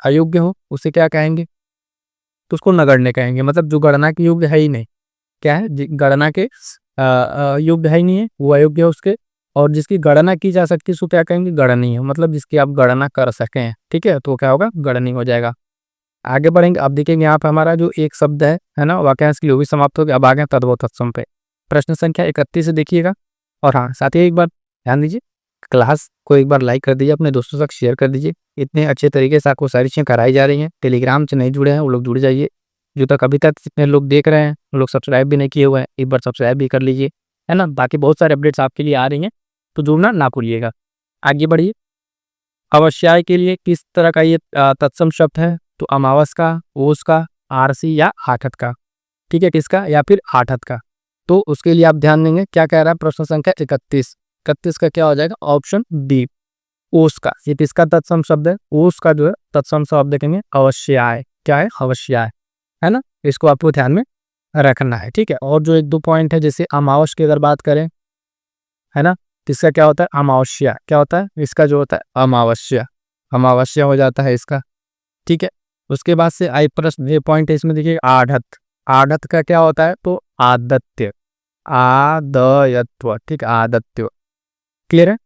अयोग्य हो उसे क्या कहेंगे, तो उसको नगण्य कहेंगे, मतलब जो गणना के योग्य है ही नहीं, क्या है गणना के योग्य है ही नहीं है, वो अयोग्य है उसके। और जिसकी गणना की जा सकती है उसको क्या कहेंगे, गणनीय, मतलब जिसकी आप गणना कर सकें, ठीक है, तो क्या होगा, गणनीय हो जाएगा। आगे बढ़ेंगे, अब देखेंगे यहाँ पे हमारा जो एक शब्द है ना, वाक्यांश के लिए वो भी समाप्त हो गया। अब आगे तद्भव तत्सम पे, प्रश्न संख्या 31 से देखिएगा। और हाँ, साथ ही एक बार ध्यान दीजिए, क्लास को एक बार लाइक कर दीजिए, अपने दोस्तों तक शेयर कर दीजिए। इतने अच्छे तरीके से आपको सारी चीज़ें कराई जा रही हैं। टेलीग्राम से नहीं जुड़े हैं वो लोग जुड़ जाइए। जो तक अभी तक जितने लोग देख रहे हैं वो लोग सब्सक्राइब भी नहीं किए हुए हैं, एक बार सब्सक्राइब भी कर लीजिए, है ना। बाकी बहुत सारे अपडेट्स आपके लिए आ रही हैं, तो जुड़ना ना भूलिएगा। आगे बढ़िए, अवश्याय के लिए किस तरह का ये तत्सम शब्द है, तो अमावस का, ओस का, आरसी या आठत का, ठीक है, किसका, या फिर आठत का। तो उसके लिए आप ध्यान देंगे, क्या कह रहा है प्रश्न संख्या 31। 31 का क्या हो जाएगा, ऑप्शन बी, ओस का। ये किसका तत्सम शब्द है, ओस का जो है तत्सम शब्द देखेंगे अवश्याय, क्या है, अवश्याय, है ना। इसको आपको ध्यान में रखना है, ठीक है। और जो एक दो पॉइंट है, जैसे अमावस की अगर बात करें, है ना, तो इसका क्या होता है, अमावस्या, क्या होता है इसका, जो होता है अमावस्या, अमावस्या हो जाता है इसका, ठीक है। उसके बाद से आई प्रश्न, ये पॉइंट है इसमें देखिए, आढ़त, आढ़त का क्या होता है, तो आदत्य, आदयत्व, ठीक, आदत्य, क्लियर है।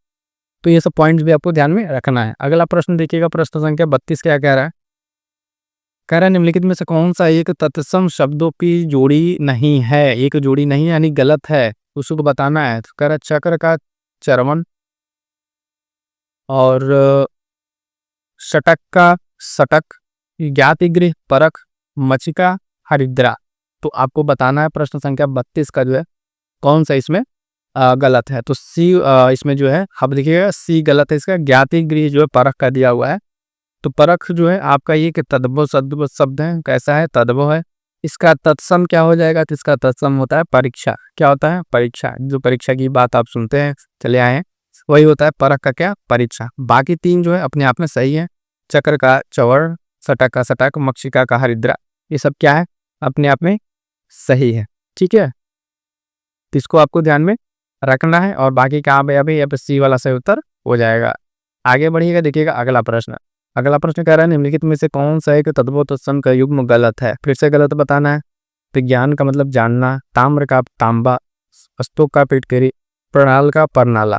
तो ये सब पॉइंट्स भी आपको ध्यान में रखना है। अगला प्रश्न देखिएगा, प्रश्न संख्या 32 क्या कह रहा है, कह रहा है निम्नलिखित में से कौन सा एक तत्सम शब्दों की जोड़ी नहीं है, एक जोड़ी नहीं यानी गलत है, उसको बताना है। तो कह रहा है चक्र का चरवन, और षटक का सटक, ज्ञातिगृह परख, मचिका हरिद्रा। तो आपको बताना है प्रश्न संख्या 32 का जो है कौन सा इसमें गलत है। तो सी इसमें जो है, अब देखिएगा सी गलत है इसका, ज्ञातिगृह जो है परख का दिया हुआ है। तो परख जो है आपका ये कि तद्भव शब्द है, कैसा है, तद्भव है। इसका तत्सम क्या हो जाएगा, तो इसका तत्सम होता है परीक्षा, क्या होता है, परीक्षा, जो परीक्षा की बात आप सुनते हैं चले आए हैं, वही होता है परख का क्या, परीक्षा। बाकी तीन जो है अपने आप में सही है, चक्र का चवर, सटक का सटक, मक्षिका का हरिद्रा, ये सब क्या है, अपने आप में सही है, ठीक है। तो इसको आपको ध्यान में रखना है, और बाकी कहाँ पे अभी अब सी वाला सही उत्तर हो जाएगा। आगे बढ़िएगा, देखिएगा अगला प्रश्न। अगला प्रश्न कह रहा है निम्नलिखित में से कौन सा एक तद्भव तत्सम का युग्म गलत है, फिर से गलत बताना है। विज्ञान का मतलब जानना, ताम्र का तांबा, स्तूप का पिटकरी, प्रणाल का परनाला।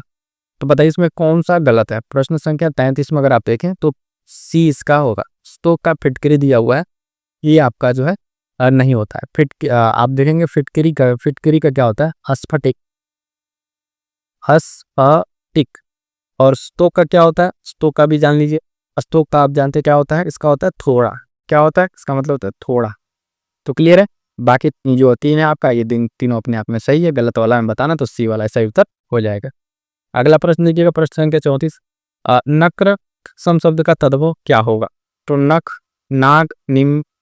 तो बताइए इसमें कौन सा गलत है। प्रश्न संख्या 33 में अगर आप देखें तो सी इसका होगा, स्तूप का फिटकरी दिया हुआ है, ये आपका जो है नहीं होता है। आप देखेंगे फिटकरी का क्या होता है, स्फटिक, स्फटिक। और स्तूप का क्या होता है, स्तूप का भी जान लीजिए, स्तूप का आप जानते क्या होता है, इसका होता है थोड़ा, क्या होता है, इसका मतलब होता है थोड़ा। तो क्लियर है। बाकी जो तीन है आपका, ये तीनों अपने आप में सही है, गलत वाला में बताना, तो सी वाला सही उत्तर हो जाएगा। अगला प्रश्न देखिएगा, प्रश्न संख्या 34, नक्र सम शब्द का तद्भव क्या होगा। तो नख, नाग,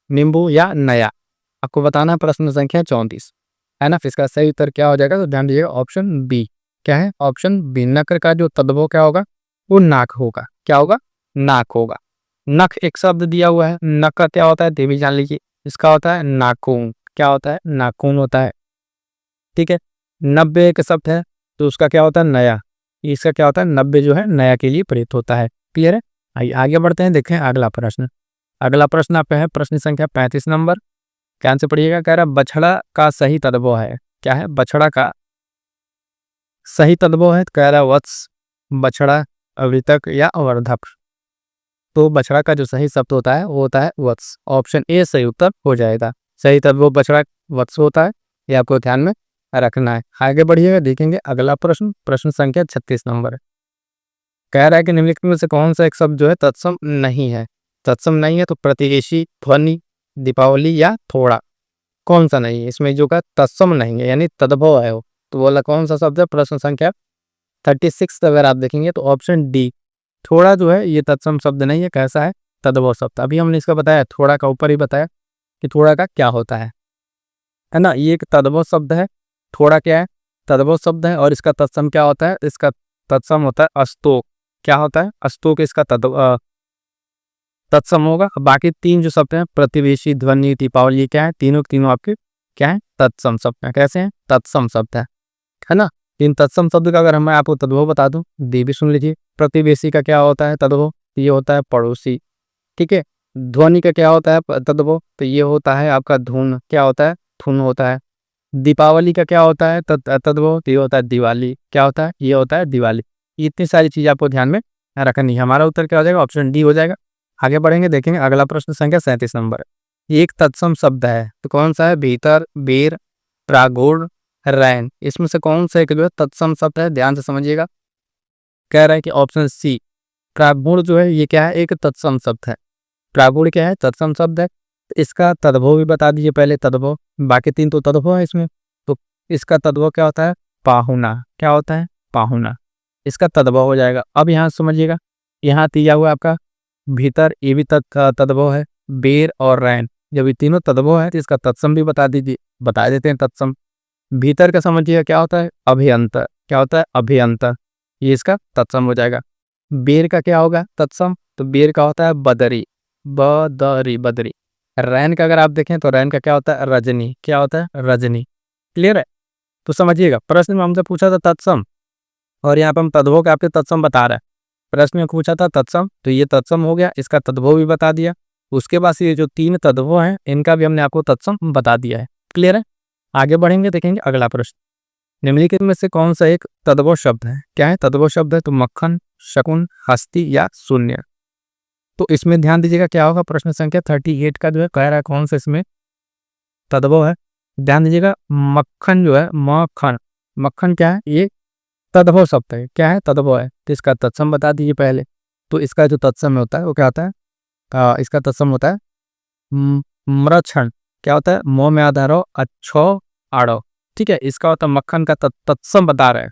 नींबू या नया, आपको बताना है प्रश्न संख्या 34, है ना। इसका सही उत्तर क्या हो जाएगा, तो ध्यान दीजिएगा ऑप्शन बी, क्या है, ऑप्शन बी, नक्र का जो तद्भव क्या होगा, वो नाक होगा, क्या होगा, नाक होगा। नख एक शब्द दिया हुआ है, नख का क्या होता है, देवी जान लीजिए, इसका होता है नाखून, क्या होता है, नाखून होता है, ठीक है। नब्बे एक शब्द है, तो उसका क्या होता है, नया, इसका क्या होता है, नब्बे जो है नया के लिए प्रयुक्त होता है, क्लियर है। आइए आगे बढ़ते हैं, देखें अगला प्रश्न। अगला प्रश्न आप है प्रश्न संख्या 35 नंबर, ध्यान से पढ़िएगा। कह रहा है बछड़ा का सही तद्भव है, क्या है, बछड़ा का सही तद्भव है, कह रहा है वत्स, बछड़ा, अवृतक या वर्धक। तो बछड़ा का जो सही शब्द होता है वो होता है वत्स, ऑप्शन ए सही उत्तर हो जाएगा। सही तद्भव बछड़ा वत्स होता है, ये आपको ध्यान में रखना है। आगे बढ़िएगा, देखेंगे अगला प्रश्न, प्रश्न संख्या 36 नंबर, कह रहा है कि निम्नलिखित में से कौन सा एक शब्द जो है तत्सम नहीं है। तत्सम नहीं है, तो प्रतिवेशी, ध्वनि, दीपावली या थोड़ा, कौन सा नहीं है इसमें, जो का तत्सम नहीं है यानी तद्भव है वो, तो बोला कौन सा शब्द है। प्रश्न संख्या 36 अगर आप देखेंगे तो ऑप्शन डी, थोड़ा जो है ये तत्सम शब्द नहीं है, कैसा है, तद्भव शब्द। अभी हमने इसका बताया, थोड़ा का ऊपर ही बताया कि थोड़ा का क्या होता है ना। ये एक तद्भव शब्द है, थोड़ा क्या है, तद्भव शब्द है, और इसका तत्सम क्या होता है, इसका तत्सम होता है अस्तोक, क्या होता है, अस्तोक इसका तत्सम होगा। बाकी तीन जो शब्द हैं, प्रतिवेशी, ध्वनि, दीपावली, क्या है, तीनों तीनों आपके क्या है, तत्सम शब्द है, कैसे हैं, तत्सम शब्द है ना। इन तत्सम शब्द का अगर मैं आपको तद्भव बता दूं, दी भी सुन लीजिए। प्रतिवेशी का क्या होता है तद्भव, ये होता है पड़ोसी, ठीक है। ध्वनि का क्या होता है तद्भव, तो ये होता है आपका धुन, क्या होता है, धुन होता है। दीपावली का क्या होता है तद्भव, तो ये होता है दिवाली, क्या होता है, ये होता है दिवाली। ये इतनी सारी चीज़ आपको ध्यान में रखनी है। हमारा उत्तर क्या हो जाएगा, ऑप्शन डी हो जाएगा। आगे बढ़ेंगे, देखेंगे अगला प्रश्न संख्या 37 नंबर। ये एक तत्सम शब्द है, तो कौन सा है, भीतर, बेर, प्रागुण, रैन, इसमें से कौन सा एक जो है तत्सम शब्द है, ध्यान से समझिएगा। कह रहा है कि ऑप्शन सी प्रागुण जो है ये क्या है, एक तत्सम शब्द है। प्रागुण क्या है, तत्सम शब्द है। तो इसका तद्भव भी बता दीजिए पहले, तद्भव, बाकी तीन तो तद्भव है इसमें, तो इसका तद्भव क्या होता है, पाहुना, क्या होता है, पाहुना, इसका तद्भव हो जाएगा। अब यहाँ समझिएगा, यहाँ दिया हुआ आपका भीतर, ये भी तद्भव है, बेर और रैन, जब ये तीनों तद्भव है तो इसका तत्सम भी बता दीजिए, बता देते हैं तत्सम। भीतर का समझिए क्या होता है, अभियंतर, क्या होता है, अभियंतर, ये इसका तत्सम हो जाएगा। बेर का क्या होगा तत्सम, तो बेर का होता है बदरी, बदरी, बदरी। रैन का अगर आप देखें तो रैन का क्या होता है, रजनी, क्या होता है, रजनी। क्लियर है, तो समझिएगा प्रश्न में हमसे पूछा था तत्सम, और यहाँ पर हम तद्भव के आपके तत्सम बता रहे हैं। प्रश्न में पूछा था तत्सम, तो ये तत्सम हो गया, इसका तद्भव भी बता दिया। उसके बाद ये जो तीन तद्भव हैं इनका भी हमने आपको तत्सम बता दिया है। क्लियर है, आगे बढ़ेंगे, देखेंगे अगला प्रश्न। निम्नलिखित में से कौन सा एक तद्भव शब्द है, क्या है तद्भव शब्द है, तो मक्खन, शकुन, हस्ती या शून्य। तो इसमें ध्यान दीजिएगा क्या होगा, प्रश्न संख्या 38 का जो है कह रहा है कौन सा इसमें तद्भव है। ध्यान दीजिएगा, मक्खन जो है, मक्खन, मक्खन क्या है, ये तद्भव शब्द है, क्या है, तद्भव है। तो इसका तत्सम बता दीजिए पहले। तो इसका जो तत्सम होता है वो क्या होता है, इसका तत्सम होता है म्रक्षण, क्या होता है, मोह में आधारो अच्छो आड़ो, ठीक है, इसका होता है मक्खन का तत्सम बता रहे हैं।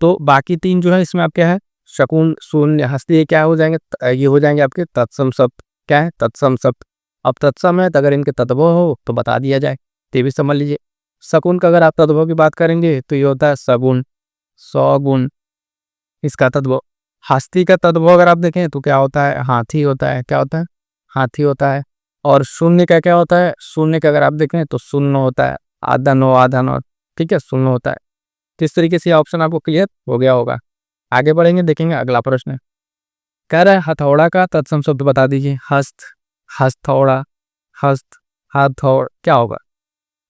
तो बाकी तीन जो है इसमें आप क्या है, शकुन, शून्य, हस्ती, ये क्या हो जाएंगे, ये हो जाएंगे आपके तत्सम शब्द, क्या है, तत्सम शब्द। अब तत्सम है तो अगर इनके तद्भव हो तो बता दिया जाए, ये भी समझ लीजिए। शकुन का अगर आप तद्भव की बात करेंगे तो ये होता है सगुन, सौगुन, इसका तद्भव। हस्ती का तद्भव अगर आप देखें तो क्या होता है, हाथी होता है, क्या होता है, हाथी होता है। और शून्य का क्या होता है, शून्य का अगर आप देखें तो शून्य होता है, आधा नो, आधा नो, ठीक है, शून्य होता है। तो इस तरीके से ऑप्शन आपको क्लियर हो गया होगा। आगे बढ़ेंगे, देखेंगे अगला प्रश्न। कह रहा है हथौड़ा का तत्सम शब्द बता दीजिए, हस्त, हथौड़ा, हस्त, हथौड़, क्या होगा,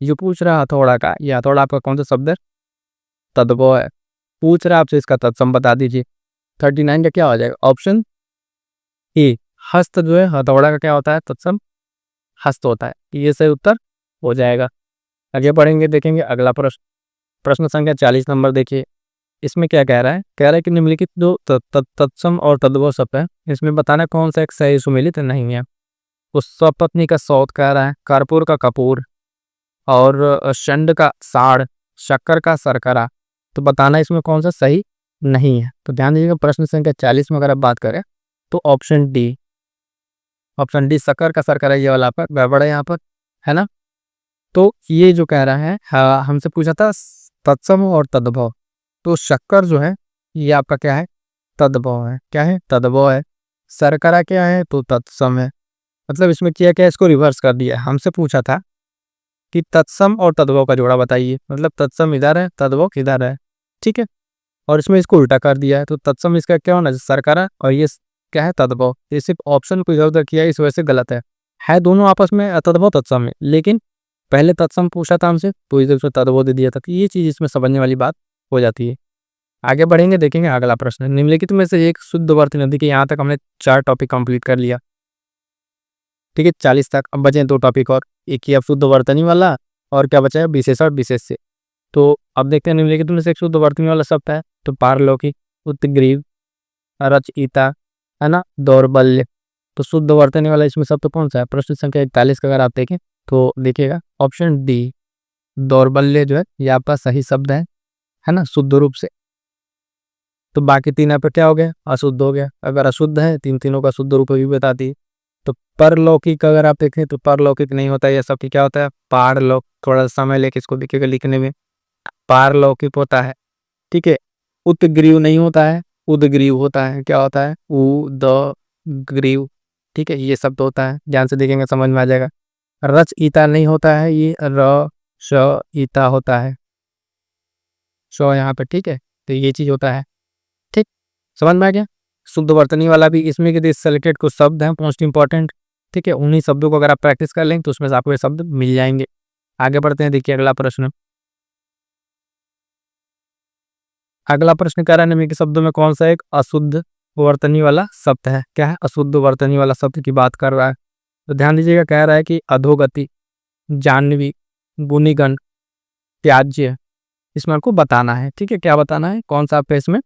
ये पूछ रहा है हथौड़ा का, ये हथौड़ा आपका कौन सा शब्द है, तद्भव है। पूछ रहा है आपसे इसका तत्सम बता दीजिए। 39 का क्या हो जाएगा, ऑप्शन ए, हस्त जो है हथौड़ा का क्या होता है तत्सम, हस्त होता है, ये सही उत्तर हो जाएगा। आगे बढ़ेंगे, देखेंगे अगला प्रश्न। प्रश्न संख्या 40 नंबर देखिए, इसमें क्या कह रहा है, कह रहा है कि निम्नलिखित जो तत्सम और तद्भव शब्द है इसमें बताना कौन सा एक सही सुमेलित नहीं है। उस स्वपत्नी का सौत कह रहा है, कर्पूर का कपूर, और षंड का साड़, शक्कर का सरकरा, तो बताना इसमें कौन सा सही नहीं है। तो ध्यान दीजिएगा प्रश्न संख्या 40 में अगर आप बात करें तो ऑप्शन डी, ऑप्शन डी शक्कर का सरकरा, ये वाला आपका गड़बड़ है यहाँ पर, है ना। तो ये जो कह रहा है, हाँ, हमसे पूछा था तत्सम और तद्भव, तो शक्कर जो है ये आपका क्या है, तद्भव है, क्या है, तद्भव है। शर्करा क्या है, तो तत्सम है। मतलब इसमें किया क्या, इसको रिवर्स कर दिया। हमसे पूछा था कि तत्सम और तद्भव का जोड़ा बताइए, मतलब तत्सम इधर है, तद्भव किधर है, ठीक है, और इसमें इसको उल्टा कर दिया है। तो तत्सम इसका क्या होना, शर्करा, और ये क्या है, तद्भव। ये सिर्फ ऑप्शन को इधर उधर किया, इस वजह से गलत है दोनों आपस में तद्भव तत्सम है, लेकिन पहले तत्सम पूछा था हमसे तो इधर से तद्भव दे दिया था। तो ये चीज इसमें समझने वाली बात हो जाती है। आगे बढ़ेंगे, देखेंगे अगला प्रश्न। निम्नलिखित में से एक शुद्धवर्ती नदी के, यहाँ तक हमने 4 टॉपिक कंप्लीट कर लिया, ठीक है, 40 तक। अब बचे 2 टॉपिक और, एक ही अब शुद्धवर्तनी वाला, और क्या बचा है, विशेष और विशेष से। तो अब देखते हैं निम्नलिखित में से एक शुद्धवर्तनी वाला शब्द है, तो पारलौकिक, उत्ग्रीव, रचयिता, है ना, दौर्बल्य। तो शुद्धवर्तनी वाला इसमें शब्द कौन सा है, प्रश्न संख्या 41 का अगर आप देखें तो देखिएगा ऑप्शन डी, दौर्बल्य जो है ये आपका सही शब्द है ना, शुद्ध रूप से। तो बाकी तीन यहाँ पे क्या हो गया, अशुद्ध हो गया। अगर अशुद्ध है, तीनों का शुद्ध रूप भी बता दी। तो परलौकिक अगर आप देखें तो परलौकिक नहीं होता है, यह सब क्या होता है, पारलौकिक। थोड़ा समय लेके इसको देखिएगा लिखने में, पारलौकिक होता है, ठीक है। उत्ग्रीव नहीं होता है, उदग्रीव होता है, क्या होता है, ग्रीव, ठीक है, ये शब्द होता है, ध्यान से देखेंगे समझ में आ जाएगा। रच ईता नहीं होता है, ये र श ईता होता है, शो यहाँ पे, ठीक है। तो ये चीज होता है, ठीक, समझ में आ गया। शुद्ध वर्तनी वाला भी, इसमें के सेलेक्टेड कुछ शब्द हैं मोस्ट इंपॉर्टेंट, ठीक है, उन्हीं शब्दों को अगर आप प्रैक्टिस कर लेंगे तो उसमें से आपको ये शब्द मिल जाएंगे। आगे बढ़ते हैं, देखिए अगला प्रश्न। अगला प्रश्न कह रहा है निम्नलिखित शब्दों में कौन सा एक अशुद्ध वर्तनी वाला शब्द है। क्या है? अशुद्ध वर्तनी वाला शब्द की बात कर रहा है। तो ध्यान दीजिएगा, कह रहा है कि अधोगति, जाह्नवी, गुणीगण, त्याज्य, इसमें आपको बताना है। ठीक है, क्या बताना है, कौन सा आपका इसमें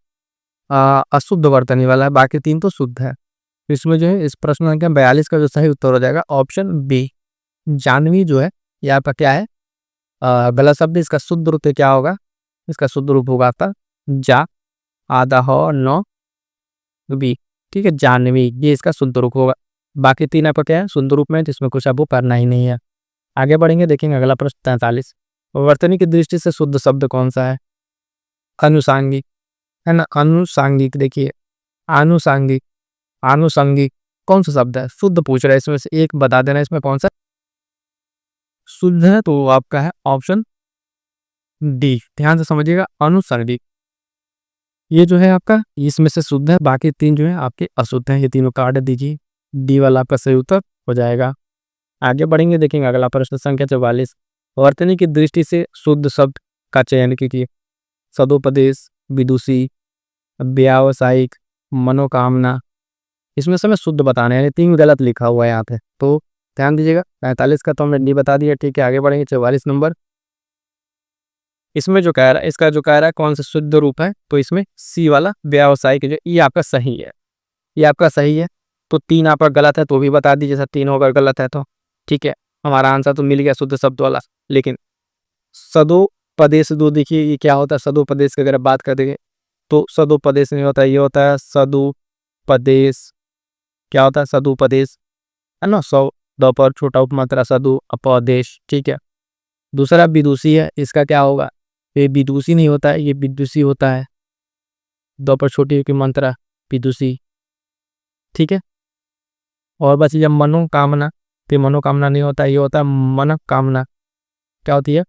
अशुद्ध वर्तनी वाला है, बाकी 3 तो शुद्ध है। तो इसमें जो है इस प्रश्न संख्या 42 का जो सही उत्तर हो जाएगा ऑप्शन बी, जाह्नवी जो है ये आपका क्या है, गलत शब्द। इसका शुद्ध रूप क्या होगा, इसका शुद्ध रूप होगा आपका जा, आधा हो, नो, बी। ठीक है, जाह्नवी ये इसका शुद्ध रूप होगा। बाकी 3 आपका क्या है, शुद्ध रूप में, तो इसमें कुछ आपको करना ही नहीं है। आगे बढ़ेंगे, देखेंगे अगला प्रश्न 43। वर्तनी की दृष्टि से शुद्ध शब्द कौन सा है? अनुसांगिक, है ना, अनुसांगिक। देखिए आनुसांगिक, आनुषंगिक, कौन सा शब्द है, शुद्ध पूछ रहा है, इसमें से एक बता देना इसमें कौन सा शुद्ध है। तो आपका है ऑप्शन डी। ध्यान से समझिएगा, अनुसंगिक ये जो है आपका इसमें से शुद्ध है, बाकी 3 जो है आपके अशुद्ध हैं। ये तीनों काट दीजिए, डी वाला आपका सही उत्तर हो जाएगा। आगे बढ़ेंगे, देखेंगे अगला प्रश्न संख्या 44। वर्तनी की दृष्टि से शुद्ध शब्द का चयन कीजिए। सदुपदेश, विदुषी, व्यावसायिक, मनोकामना, इसमें से हमें शुद्ध बताना है, यानी 3 गलत लिखा हुआ है यहाँ पे। तो ध्यान दीजिएगा, 45 का तो हमने डी बता दिया। ठीक है, आगे बढ़ेंगे 44 नंबर। इसमें जो कह रहा है, इसका जो कह रहा है कौन सा शुद्ध रूप है, तो इसमें सी वाला व्यावसायिक जो ये आपका सही है, ये आपका सही है। तो 3 आपका गलत है तो भी बता दीजिए, सर 3 अगर गलत है तो। ठीक है, हमारा आंसर तो मिल गया शुद्ध शब्द वाला। लेकिन सदोपदेश दो, देखिए ये क्या होता है, सदोपदेश की अगर बात कर देंगे तो सदोपदेश नहीं होता, ये होता है सदुपदेश। क्या होता है, सदुपदेश, है ना, सौ दो पर छोटा उपमात्रा सदु अपदेश। ठीक है, दूसरा विदुषी है, इसका क्या होगा, ये विदुषी नहीं होता है, ये विदुषी होता है, दो पर छोटी की मात्रा विदुषी। ठीक है, और बस जब मनोकामना, तो ये मनोकामना नहीं होता, ये होता है मनोकामना। क्या होती है,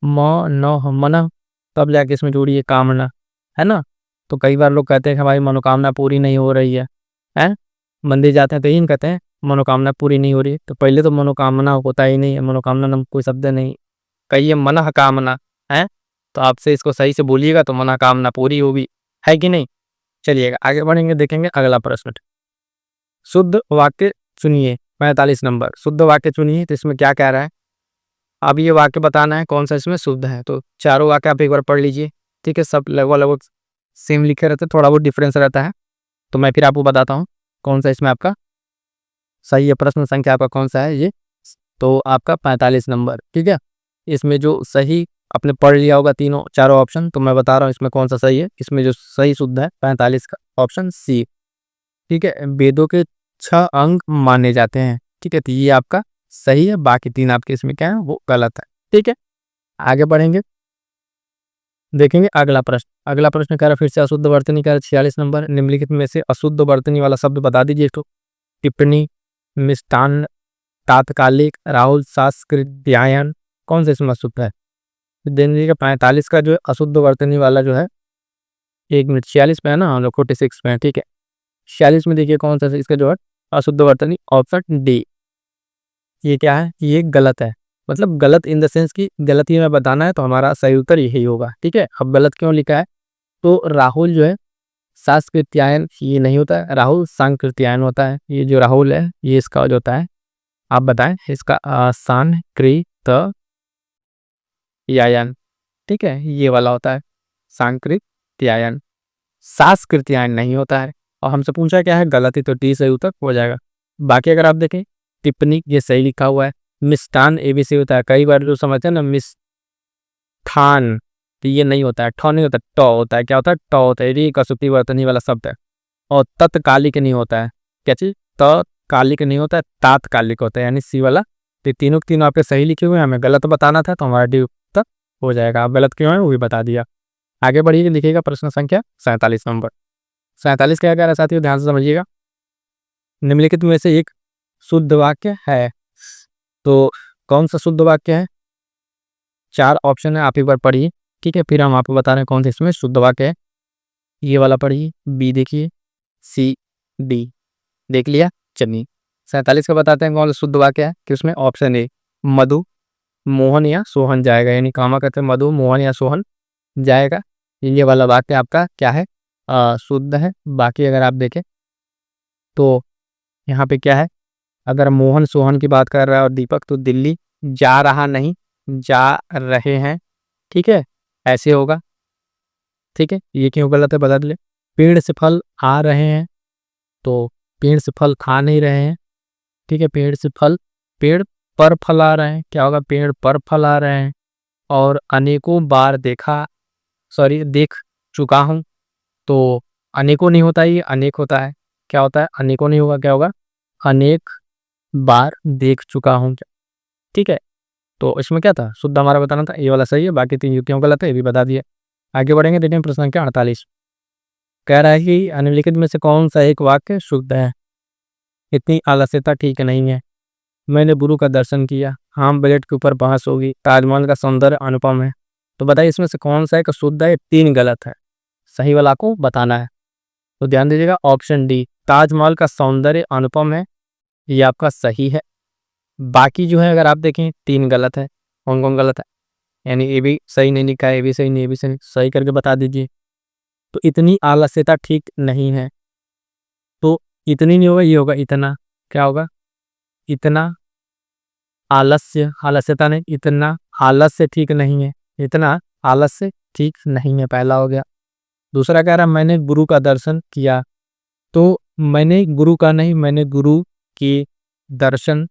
मन, तब जाके इसमें जोड़िए कामना, है ना। तो कई बार लोग कहते हैं कि हमारी मनोकामना पूरी नहीं हो रही है, मंदिर जाते हैं तो यही कहते हैं मनोकामना पूरी नहीं हो रही। तो पहले तो मनोकामना होता ही नहीं है, मनोकामना नाम कोई शब्द नहीं, कहिए मन कामना है। तो आपसे इसको सही से बोलिएगा तो मनोकामना पूरी होगी, है कि नहीं। चलिएगा आगे बढ़ेंगे, देखेंगे अगला प्रश्न। शुद्ध वाक्य चुनिए, 45 नंबर। शुद्ध वाक्य चुनिए, तो इसमें क्या कह रहा है, अब ये वाक्य बताना है कौन सा इसमें शुद्ध है। तो चारों वाक्य आप एक बार पढ़ लीजिए। ठीक है, सब लगभग लगभग सेम लिखे रहते, थोड़ा बहुत डिफरेंस रहता है। तो मैं फिर आपको बताता हूँ कौन सा इसमें आपका सही है। प्रश्न संख्या आपका कौन सा है ये, तो आपका 45 नंबर। ठीक है, इसमें जो सही आपने पढ़ लिया होगा तीनों चारों ऑप्शन, तो मैं बता रहा हूँ इसमें कौन सा सही है। इसमें जो सही शुद्ध है 45 का ऑप्शन सी। ठीक है, वेदों के 6 अंग माने जाते हैं। ठीक है, तो ये आपका सही है, बाकी 3 आपके इसमें क्या है वो गलत है। ठीक है, आगे बढ़ेंगे, देखेंगे अगला प्रश्न। अगला प्रश्न कह रहा है फिर से अशुद्ध वर्तनी का 46 नंबर। निम्नलिखित में से अशुद्ध वर्तनी वाला शब्द बता दीजिए इसको। टिप्पणी, मिष्टान, तात्कालिक, राहुल सांस्कृत्यायन, कौन सा इसमें अशुद्ध है। देखिए का 45 का जो है अशुद्ध वर्तनी वाला जो है, 1 मिनट, 46 पे है ना, हम लोग 46 पे है। ठीक है, 46 में देखिए कौन सा इसका जो है अशुद्ध वर्तनी, ऑप्शन डी। ये क्या है, ये गलत है, मतलब गलत इन द सेंस की गलत ही में बताना है, तो हमारा सही उत्तर यही होगा। ठीक है, अब गलत क्यों लिखा है, तो राहुल जो है सांस्कृत्यायन ये नहीं होता है, राहुल सांकृत्यायन होता है। ये जो राहुल है ये इसका जो होता है, आप बताएं इसका सांकृत यायन। ठीक है, ये वाला होता है सांकृत्यायन, सांस्कृत्यायन नहीं होता है। और हमसे पूछा क्या है, गलत ही, तो डी सही उत्तर हो जाएगा। बाकी अगर आप देखें टिप्पणी ये सही लिखा हुआ है, मिष्टान एबीसी होता है। कई बार जो समझते हैं ना मिष्ठान, तो ये नहीं होता है, ठ नहीं होता, ट होता है। क्या होता है, ट होता है, ये कसुती वर्तनी वाला शब्द है। और तत्कालिक नहीं होता है, क्या चीज, तत्कालिक नहीं होता है, तात्कालिक होता है, यानी सी वाला। तो तीनों के तीनों आपके सही लिखे हुए हैं, हमें गलत बताना था तो हमारा डी उत्तर हो जाएगा। आप गलत क्यों है वो भी बता दिया। आगे बढ़िए, लिखिएगा प्रश्न संख्या 47 नंबर। 47 क्या कह रहा है साथियों, ध्यान से समझिएगा। निम्नलिखित में से एक शुद्ध वाक्य है, तो कौन सा शुद्ध वाक्य है। 4 ऑप्शन है, आप एक बार पढ़िए। ठीक है, फिर हम आपको बता रहे हैं कौन सा इसमें शुद्ध वाक्य है। ये वाला पढ़िए, बी देखिए, सी, डी, देख लिया। चलिए 47 का बताते हैं कौन सा शुद्ध वाक्य है कि उसमें ऑप्शन ए मधु, मोहन या सोहन जाएगा, यानी कामा कहते हैं मधु, मोहन या सोहन जाएगा। ये वाला वाक्य आपका क्या है, शुद्ध है। बाकी अगर आप देखें तो यहाँ पे क्या है, अगर मोहन सोहन की बात कर रहा है और दीपक, तो दिल्ली जा रहा नहीं, जा रहे हैं, ठीक है, ऐसे होगा। ठीक है, ये क्यों गलत है बता दे। पेड़ से फल आ रहे हैं, तो पेड़ से फल खा नहीं रहे हैं, ठीक है, पेड़ से फल, पेड़ पर फल आ रहे हैं, क्या होगा, पेड़ पर फल आ रहे हैं। और अनेकों बार देखा, सॉरी देख चुका हूँ, तो अनेकों नहीं होता, ये अनेक होता है, क्या होता है, अनेकों नहीं होगा, क्या होगा, अनेक बार देख चुका हूँ। ठीक है, तो इसमें क्या था, शुद्ध हमारा बताना था, ये वाला सही है, बाकी 3 युक्तियों गलत है, ये भी बता दिया। आगे बढ़ेंगे, देखते हैं प्रश्न संख्या 48। कह रहा है कि निम्नलिखित में से कौन सा एक वाक्य शुद्ध है। इतनी आलस्यता ठीक नहीं है, मैंने गुरु का दर्शन किया, हम बजट के ऊपर बहस होगी, ताजमहल का सौंदर्य अनुपम है। तो बताइए इसमें से कौन सा एक शुद्ध है, 3 गलत है, सही वाला आपको बताना है। तो ध्यान दीजिएगा, ऑप्शन डी ताजमहल का सौंदर्य अनुपम है, ये आपका सही है। बाकी जो है अगर आप देखें 3 गलत है, कौन कौन गलत है, यानी ए भी सही नहीं लिखा है, ए भी सही नहीं, ए भी सही नहीं, सही करके बता दीजिए। तो इतनी आलस्यता ठीक नहीं है, तो इतनी नहीं होगा, ये होगा इतना, क्या होगा, इतना आलस्य, आलस्यता नहीं, इतना आलस्य ठीक नहीं है, इतना आलस्य ठीक नहीं है, पहला हो गया। दूसरा कह रहा मैंने गुरु का दर्शन किया, तो मैंने गुरु का नहीं, मैंने गुरु के दर्शन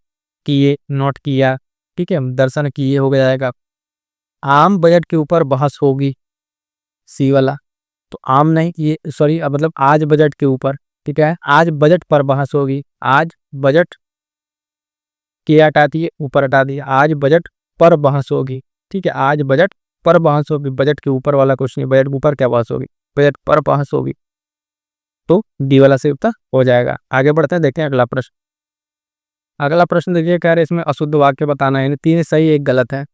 किए, नोट किया, ठीक है, दर्शन किए हो जाएगा। आम बजट के ऊपर बहस होगी, सी वाला, तो आम नहीं, ये सॉरी मतलब आज बजट के ऊपर, ठीक है, आज बजट पर बहस होगी, आज बजट के हटा दिए, ऊपर हटा दिए, आज बजट पर बहस होगी, ठीक है, आज बजट पर बहस होगी, बजट के ऊपर वाला कुछ नहीं, बजट के ऊपर क्या बहस होगी, बजट पर बहस होगी, तो डी वाला से उत्तर हो जाएगा। आगे बढ़ते हैं, देखते हैं अगला प्रश्न। अगला प्रश्न देखिए, कह रहे इसमें अशुद्ध वाक्य बताना है, 3 सही 1 गलत है।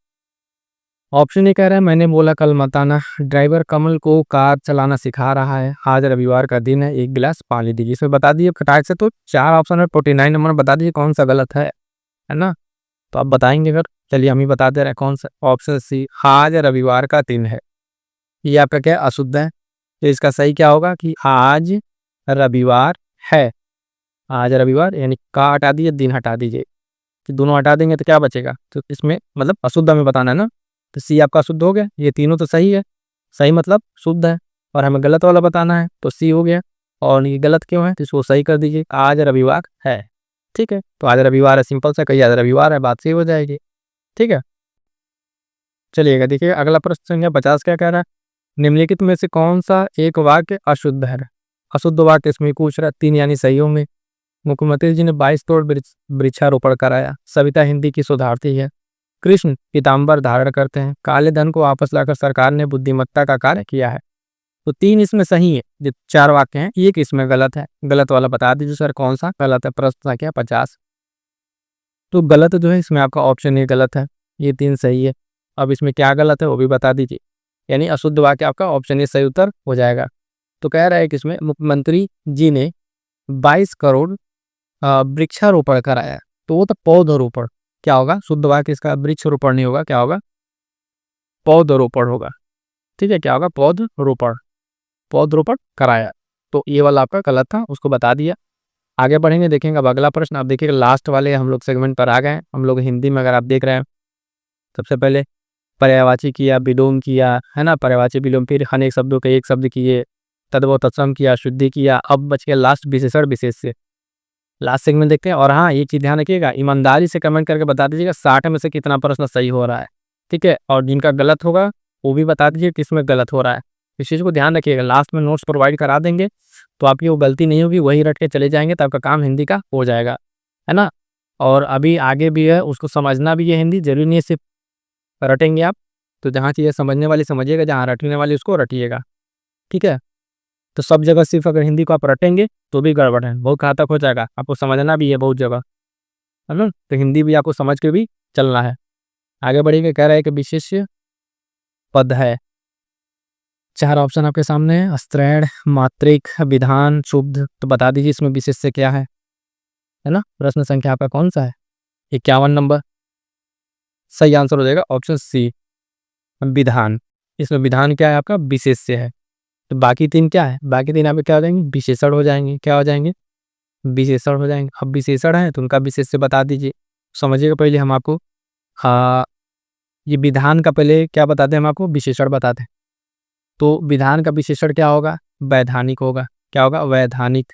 ऑप्शन ए कह रहा है मैंने बोला कल मत आना, ड्राइवर कमल को कार चलाना सिखा रहा है, आज रविवार का दिन है, 1 गिलास पानी दीजिए। इसमें बता दिए फटाक से, तो 4 ऑप्शन है, 49 नंबर बता दीजिए कौन सा गलत है ना, तो आप बताएंगे अगर, चलिए हम ही बता दे रहे हैं कौन सा, ऑप्शन सी आज रविवार का दिन है, ये आपका क्या अशुद्ध है। तो इसका सही क्या होगा कि आज रविवार है, आज रविवार, यानी का हटा दीजिए, दिन हटा दीजिए, कि दोनों हटा देंगे तो क्या बचेगा, तो इसमें मतलब अशुद्ध हमें बताना है ना, तो सी आपका शुद्ध हो गया, ये तीनों तो सही है, सही मतलब शुद्ध है, और हमें गलत वाला बताना है, तो सी हो गया। और ये गलत क्यों है, तो इसको सही कर दीजिए, आज रविवार है, ठीक है, तो आज रविवार है, सिंपल सा कहिए आज रविवार है, बात सही हो जाएगी, ठीक है। चलिएगा देखिए अगला प्रश्न संख्या 50 क्या कह रहा है, निम्नलिखित में से कौन सा एक वाक्य अशुद्ध है। अशुद्ध वाक्य इसमें पूछ रहा है, 3 यानी सही होंगे। मुख्यमंत्री जी ने 22 करोड़ वृक्षारोपण कराया, सविता हिंदी की शोधार्थी है, कृष्ण पीताम्बर धारण करते हैं, काले धन को वापस लाकर सरकार ने बुद्धिमत्ता का कार्य किया है। तो 3 इसमें सही है, जो 4 वाक्य हैं, एक इसमें गलत है, गलत वाला बता दीजिए सर कौन सा गलत है। प्रश्न संख्या 50, तो गलत जो है इसमें आपका ऑप्शन ए गलत है, ये 3 सही है। अब इसमें क्या गलत है वो भी बता दीजिए, यानी अशुद्ध वाक्य आपका ऑप्शन ए सही उत्तर हो जाएगा। तो कह रहा है कि इसमें मुख्यमंत्री जी ने 22 करोड़ वृक्षारोपण कराया, तो वो तो पौधरोपण, क्या होगा शुद्ध वाक्य इसका, वृक्षारोपण नहीं होगा, क्या होगा, पौधरोपण होगा, ठीक है, क्या होगा, पौधरोपण, पौधरोपण कराया, तो ये वाला आपका गलत था, उसको बता दिया। आगे बढ़ेंगे, देखेंगे अब अगला प्रश्न। आप देखिएगा लास्ट वाले हम लोग सेगमेंट पर आ गए हैं, हम लोग हिंदी में अगर आप देख रहे हैं, सबसे पहले पर्यायवाची किया, विलोम किया, है ना, पर्यायवाची विलोम, फिर अनेक शब्दों के एक शब्द किए, तद्भव तत्सम किया, शुद्धि किया, अब बच गया लास्ट विशेषण विशेष से। लास्ट सेगमेंट देखते हैं, और हाँ एक चीज ध्यान रखिएगा, ईमानदारी से कमेंट करके बता दीजिएगा 60 में से कितना प्रश्न सही हो रहा है, ठीक है, और जिनका गलत होगा वो भी बता दीजिए किसमें गलत हो रहा है। इस चीज़ को ध्यान रखिएगा, लास्ट में नोट्स प्रोवाइड करा देंगे, तो आपकी वो गलती नहीं होगी, वही रट के चले जाएंगे, तो आपका काम हिंदी का हो जाएगा, है ना। और अभी आगे भी है, उसको समझना भी है, हिंदी जरूरी नहीं है सिर्फ रटेंगे आप, तो जहाँ चीज़ें समझने वाली समझिएगा, जहाँ रटने वाली उसको रटिएगा, ठीक है। तो सब जगह सिर्फ अगर हिंदी को आप रटेंगे तो भी गड़बड़ है, बहुत घातक हो जाएगा, आपको समझना भी है बहुत जगह, है ना, तो हिंदी भी आपको समझ के भी चलना है। आगे बढ़ेंगे, कह रहा है कि विशेष्य पद है, 4 ऑप्शन आपके सामने है, स्त्रैण, मात्रिक, विधान, शुद्ध, तो बता दीजिए इसमें विशेष्य क्या है। है ना। प्रश्न संख्या आपका कौन सा है? 51 नंबर। सही आंसर हो जाएगा ऑप्शन सी, विधान। इसमें विधान क्या है आपका? विशेष्य है। तो बाकी 3 क्या है? बाकी 3 यहाँ पे क्या हो जाएंगे? विशेषण हो जाएंगे। क्या हो जाएंगे? विशेषण हो जाएंगे। अब विशेषण है तो उनका विशेष्य बता दीजिए। समझिएगा, पहले हम आपको ये विधान का पहले क्या बताते हैं, हम आपको विशेषण बताते हैं। तो विधान का विशेषण क्या होगा? वैधानिक होगा। क्या होगा? वैधानिक।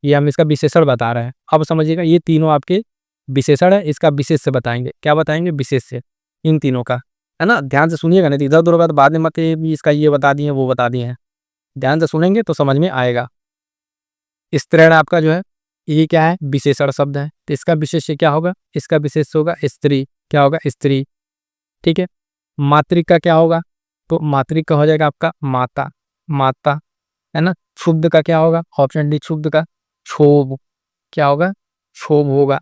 ये हम इसका विशेषण बता रहे हैं। अब समझिएगा, ये तीनों आपके विशेषण है, इसका विशेष्य बताएंगे। क्या बताएंगे? विशेष्य इन तीनों का, है ना। ध्यान से सुनिएगा, नहीं तो इधर उधर बात बाद में मत ये इसका ये बता दिए वो बता दिए हैं। ध्यान से सुनेंगे तो समझ में आएगा। स्त्रीण आपका जो है ये क्या है? विशेषण शब्द है, तो इसका विशेष्य क्या होगा? इसका विशेष्य होगा स्त्री। क्या होगा? स्त्री। ठीक है। मातृक का क्या होगा? तो मातृक का हो जाएगा आपका माता। माता, है ना। क्षुब्ध का क्या होगा? ऑप्शन डी, क्षुब्ध का क्षोभ। क्या होगा? क्षोभ होगा।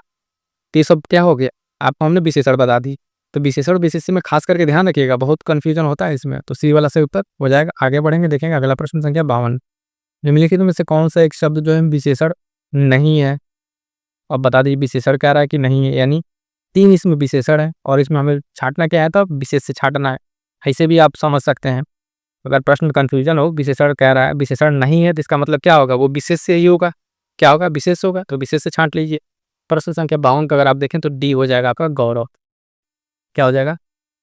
तो ये सब क्या हो गया? आपको हमने विशेषण बता दी। तो विशेषण विशेष्य में खास करके ध्यान रखिएगा, बहुत कंफ्यूजन होता है इसमें। तो सी वाला सही उत्तर हो जाएगा। आगे बढ़ेंगे, देखेंगे अगला प्रश्न संख्या 52। निम्नलिखित में से कौन सा एक शब्द जो है विशेषण नहीं है? अब बता दीजिए विशेषण कह रहा है कि नहीं है, यानी 3 इसमें विशेषण है और इसमें हमें छांटना क्या है? तो विशेष से छांटना है। ऐसे भी आप समझ सकते हैं। अगर प्रश्न कंफ्यूजन हो, विशेषण कह रहा है विशेषण नहीं है, तो इसका मतलब क्या होगा? वो विशेष से ही होगा। क्या होगा? विशेष होगा, तो विशेष से छांट लीजिए। प्रश्न संख्या 52 का अगर आप देखें तो डी हो जाएगा आपका गौरव। क्या हो जाएगा?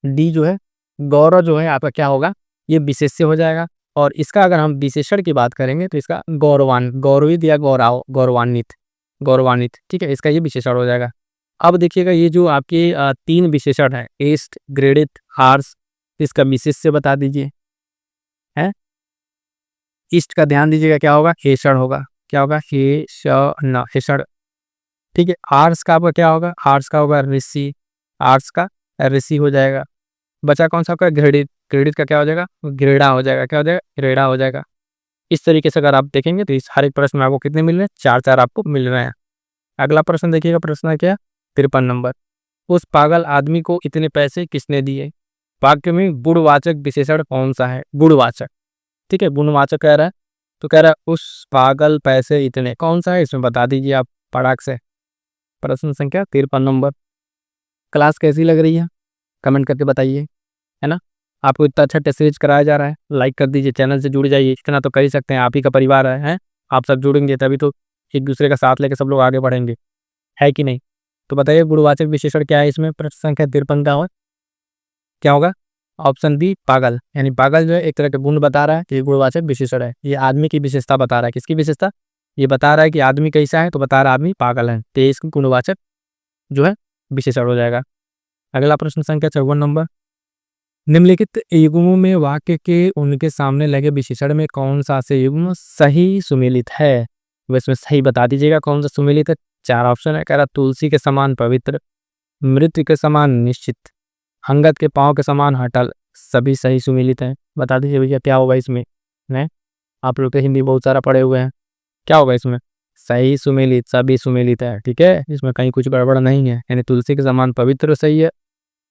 डी जो है गौरव जो है आपका क्या होगा? ये विशेष से हो जाएगा। और इसका अगर हम विशेषण की बात करेंगे तो इसका गौरवान, गौरवित या गौराव, गौरवान्वित, गौरवान्वित। ठीक है, इसका ये विशेषण हो जाएगा। अब देखिएगा, ये जो आपके 3 विशेषण है, एस्ट, ग्रेडित, हार्स, इसका विशेष से बता दीजिए। है ईस्ट का ध्यान दीजिएगा, क्या होगा? हेषण होगा। क्या होगा? हेषण, हेषण। ठीक है। आर्स का आपका क्या होगा? आर्स का होगा ऋषि। आर्स का ऋषि हो जाएगा। बचा कौन सा आपका? घृणित। घृणित का क्या हो जाएगा? घृणा हो जाएगा। क्या हो जाएगा? घृणा हो जाएगा। इस तरीके से अगर आप देखेंगे तो इस हर एक प्रश्न में आपको कितने मिल रहे हैं? 4-4 आपको मिल रहे हैं। अगला प्रश्न देखिएगा, प्रश्न है क्या? 53 नंबर। उस पागल आदमी को इतने पैसे किसने दिए? वाक्य में गुणवाचक विशेषण कौन सा है? गुणवाचक। ठीक है, गुणवाचक कह रहा है, तो कह रहा है उस पागल पैसे इतने, कौन सा है इसमें बता दीजिए आप पड़ाक से। प्रश्न संख्या 53 नंबर। क्लास कैसी लग रही है? कमेंट करके बताइए, है ना। आपको इतना अच्छा टेस्ट सीरीज कराया जा रहा है, लाइक कर दीजिए, चैनल से जुड़ जाइए। इतना तो कर ही सकते हैं, आप ही का परिवार है? आप सब जुड़ेंगे तभी तो एक दूसरे का साथ लेकर सब लोग आगे बढ़ेंगे, है कि नहीं। तो बताइए गुणवाचक विशेषण क्या है इसमें? प्रश्न संख्या 53 का हो क्या होगा? ऑप्शन बी, पागल। यानी पागल जो है एक तरह का गुण बता रहा है कि गुणवाचक विशेषण है। ये आदमी की विशेषता बता रहा है। किसकी विशेषता? ये बता रहा है कि आदमी कैसा है, तो बता रहा है आदमी पागल है, तो इसका गुणवाचक जो है विशेषण हो जाएगा। अगला प्रश्न संख्या 54 नंबर। निम्नलिखित युग्मों में वाक्य के उनके सामने लगे विशेषण में कौन सा से युग्म सही सुमेलित है? वो इसमें सही बता दीजिएगा कौन सा सुमेलित है। 4 ऑप्शन है। कह रहा तुलसी के समान पवित्र, मृत्यु के समान निश्चित, अंगद के पांव के समान हटल, सभी सही सुमेलित हैं। बता दीजिए भैया क्या होगा इसमें? है आप लोग तो हिंदी बहुत सारा पढ़े हुए हैं, क्या होगा इसमें? सही सुमेलित, सभी सुमेलित है। ठीक है, इसमें कहीं कुछ गड़बड़ नहीं है। यानी तुलसी के समान पवित्र सही है,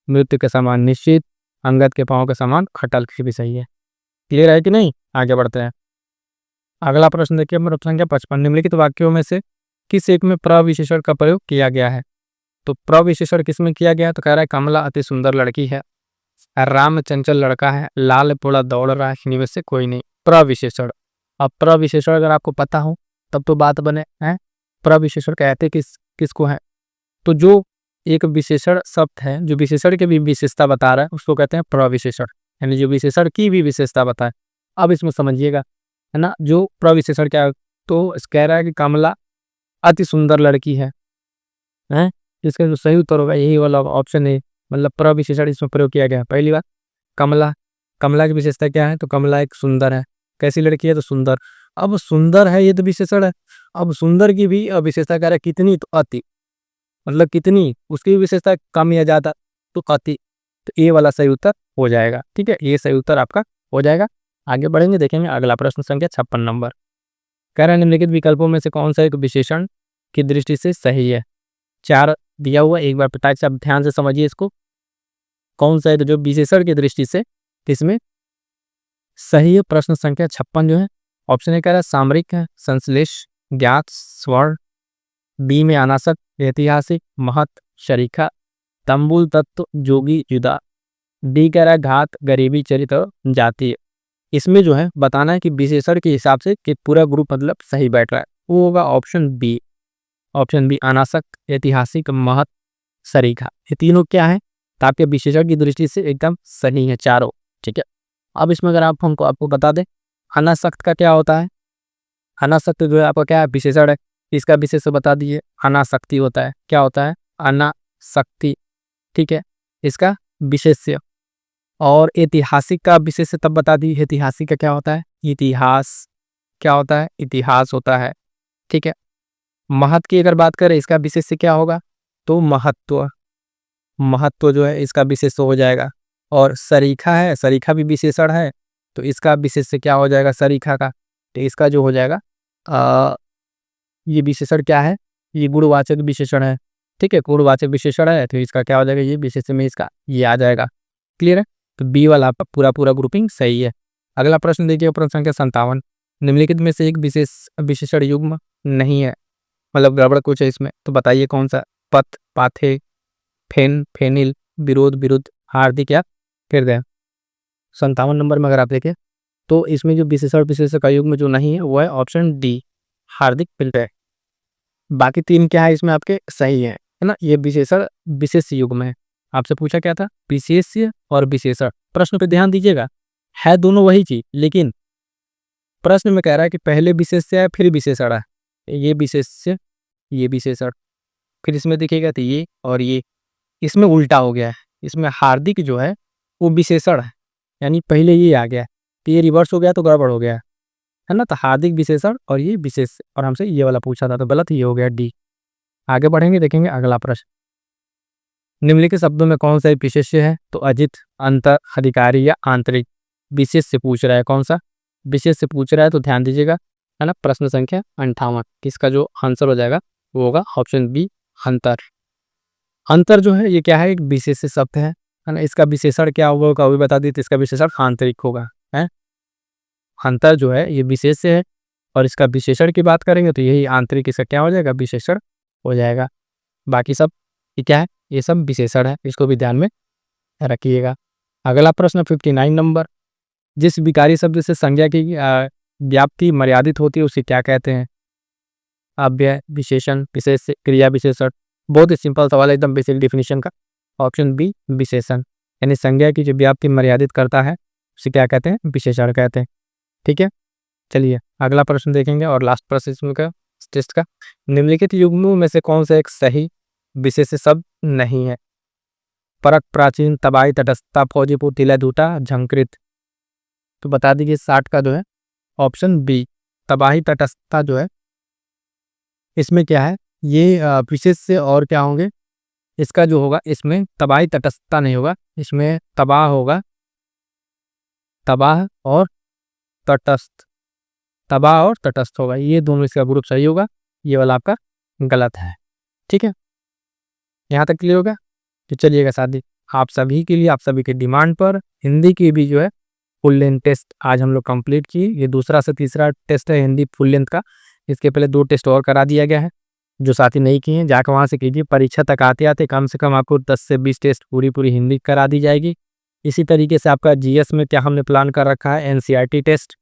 मृत्यु के समान निश्चित, अंगद के पांव के समान खटल भी सही है। क्लियर है कि नहीं? आगे बढ़ते हैं। अगला प्रश्न देखिए, प्रश्न संख्या 55। निम्नलिखित वाक्यों में से किस एक में प्रविशेषण का प्रयोग किया गया है? तो प्रविशेषण किसमें किया गया है? तो कह रहा है कमला अति सुंदर लड़की है, राम चंचल लड़का है, लाल पोड़ा दौड़ रहा है, इनमें से कोई नहीं। प्रविशेषण। अब प्रविशेषण अगर आपको पता हो तब तो बात बने। हैं प्रविशेषण कहते किसको है? तो जो एक विशेषण शब्द है, जो विशेषण की भी विशेषता बता रहा है, उसको कहते हैं प्रविशेषण। यानी जो विशेषण की भी विशेषता बताए। अब इसमें समझिएगा, है ना। जो प्रविशेषण क्या है, तो कह रहा है कि कमला अति सुंदर लड़की है। हैं इसका जो सही उत्तर होगा यही वाला ऑप्शन है, मतलब प्रविशेषण इसमें प्रयोग किया गया है। पहली बात, कमला। कमला की विशेषता क्या है? तो कमला एक सुंदर है। कैसी लड़की है? तो सुंदर। अब सुंदर है, ये तो विशेषण है। अब सुंदर की भी विशेषता कह रहा है कितनी? तो अति। मतलब कितनी, उसकी भी विशेषता कम या ज्यादा, तो अति। तो ये वाला सही उत्तर हो जाएगा। ठीक है, ये सही उत्तर आपका हो जाएगा। आगे बढ़ेंगे, देखेंगे अगला प्रश्न संख्या 56 नंबर। कह रहा है निम्नलिखित विकल्पों में से कौन सा एक विशेषण की दृष्टि से सही है? 4 दिया हुआ, एक बार पिताजी साहब ध्यान से समझिए इसको। कौन सा है तो जो विशेषण की दृष्टि से इसमें सही है? प्रश्न संख्या 56 जो है ऑप्शन ए कह रहा है सामरिक है, संश्लेष, ज्ञात, स्वर, बी में अनासक्त, ऐतिहासिक, महत, शरीखा, तंबुल, तत्व, जोगी, जुदा। डी कह रहा है घात, गरीबी, चरित्र, जातीय। इसमें जो है बताना है कि विशेषण के हिसाब से कि पूरा ग्रुप मतलब सही बैठ रहा है, वो होगा ऑप्शन बी। ऑप्शन बी अनासक्त, ऐतिहासिक, महत, सरीखा, ये तीनों क्या है तो आपके विशेषण की दृष्टि से एकदम सही है चारों। ठीक है, अब इसमें अगर आप हमको आपको बता दें अनासक्त का क्या होता है। अनासक्त जो है आपका क्या है विशेषण है, इसका विशेष बता दीजिए। अनासक्ति होता है, क्या होता है अनासक्ति। ठीक है, इसका विशेष्य। और ऐतिहासिक का विशेष तब बता दी, ऐतिहासिक का क्या होता है इतिहास, क्या होता है इतिहास होता है। ठीक है, महत्व की अगर बात करें इसका विशेष क्या होगा तो महत्व, महत्व जो है इसका विशेष हो जाएगा। और सरीखा है, सरीखा भी विशेषण है तो इसका विशेष क्या हो जाएगा सरीखा का, तो इसका जो हो जाएगा ये विशेषण क्या है, ये गुणवाचक विशेषण है। ठीक है, गुणवाचक विशेषण है तो इसका क्या हो जाएगा ये विशेषण में इसका ये आ जाएगा। क्लियर है, तो बी वाला आपका पूरा पूरा ग्रुपिंग सही है। अगला प्रश्न देखिए, प्रश्न संख्या 57, निम्नलिखित में से एक विशेष विशेषण युग्म नहीं है, मतलब गड़बड़ कुछ है इसमें, तो बताइए कौन सा। पथ, पाथे, फेन, फेनिल, विरोध, विरुद्ध, हार्दिक या हृदय। 57 नंबर में अगर आप देखें तो इसमें जो विशेषण विशेषण का युग्म जो नहीं है वो है ऑप्शन डी, हार्दिक हृदय। बाकी तीन क्या है इसमें आपके सही है ना, ये विशेषण विशेष युग्म है। आपसे पूछा क्या था विशेष्य और विशेषण, प्रश्न पे ध्यान दीजिएगा, है दोनों वही चीज, लेकिन प्रश्न में कह रहा है कि पहले विशेष्य है फिर विशेषण है, ये विशेष्य ये विशेषण, फिर इसमें देखिएगा तो ये और ये, इसमें उल्टा हो गया है। इसमें हार्दिक जो है वो विशेषण है, यानी पहले ये आ गया तो ये रिवर्स हो गया तो गड़बड़ हो गया है ना। तो हार्दिक विशेषण और ये विशेष, और हमसे ये वाला पूछा था तो गलत ये हो गया डी। आगे बढ़ेंगे, देखेंगे अगला प्रश्न, निम्नलिखित शब्दों में कौन सा विशेष्य है तो अजित, अंतर, अधिकारी या आंतरिक। विशेष से पूछ रहा है, कौन सा विशेष से पूछ रहा है तो ध्यान दीजिएगा, है ना। प्रश्न संख्या 58, किसका जो आंसर हो जाएगा वो होगा ऑप्शन बी, अंतर। अंतर जो है ये क्या है एक विशेष शब्द है ना, इसका विशेषण क्या होगा वो भी बता दी, तो इसका विशेषण आंतरिक होगा है। अंतर जो है ये विशेष है और इसका विशेषण की बात करेंगे तो यही आंतरिक, इसका क्या हो जाएगा विशेषण हो जाएगा। बाकी सब ये क्या है ये सब विशेषण है, इसको भी ध्यान में रखिएगा। अगला प्रश्न 59 नंबर, जिस विकारी शब्द से संज्ञा की व्याप्ति मर्यादित होती है उसे क्या कहते हैं। अव्यय, विशेषण, विशेष, क्रिया विशेषण। बहुत ही सिंपल सवाल है एकदम बेसिक डिफिनीशन का, ऑप्शन बी विशेषण, यानी संज्ञा की जो व्याप्ति मर्यादित करता है उसे क्या कहते हैं विशेषण कहते हैं। ठीक है, चलिए अगला प्रश्न देखेंगे और लास्ट प्रश्न इसमें का टेस्ट का, निम्नलिखित युग्मों में से कौन सा एक सही विशेष शब्द नहीं है। परक, प्राचीन, तबाही, तटस्थता, फौजीपुर, तिला, धूटा, झंकृत। तो बता दीजिए 60 का जो है ऑप्शन बी, तबाही, तटस्थता जो है इसमें क्या है ये विशेष से और क्या होंगे, इसका जो होगा इसमें तबाही तटस्थता नहीं होगा, इसमें तबाह होगा, तबाह और तटस्थ, तबाह और तटस्थ होगा, ये दोनों इसका ग्रुप सही होगा, ये वाला आपका गलत है। ठीक है, यहाँ तक क्लियर होगा। तो चलिएगा साथी, आप सभी के लिए आप सभी के डिमांड पर हिंदी की भी जो है फुल लेंथ टेस्ट आज हम लोग कंप्लीट किए। ये दूसरा से तीसरा टेस्ट है हिंदी फुल लेंथ का, इसके पहले 2 टेस्ट और करा दिया गया है, जो साथी नहीं किए हैं जाकर वहाँ से कीजिए। परीक्षा तक आते आते कम से कम आपको 10 से 20 टेस्ट पूरी हिंदी करा दी जाएगी। इसी तरीके से आपका जीएस में क्या हमने प्लान कर रखा है एनसीईआरटी टेस्ट,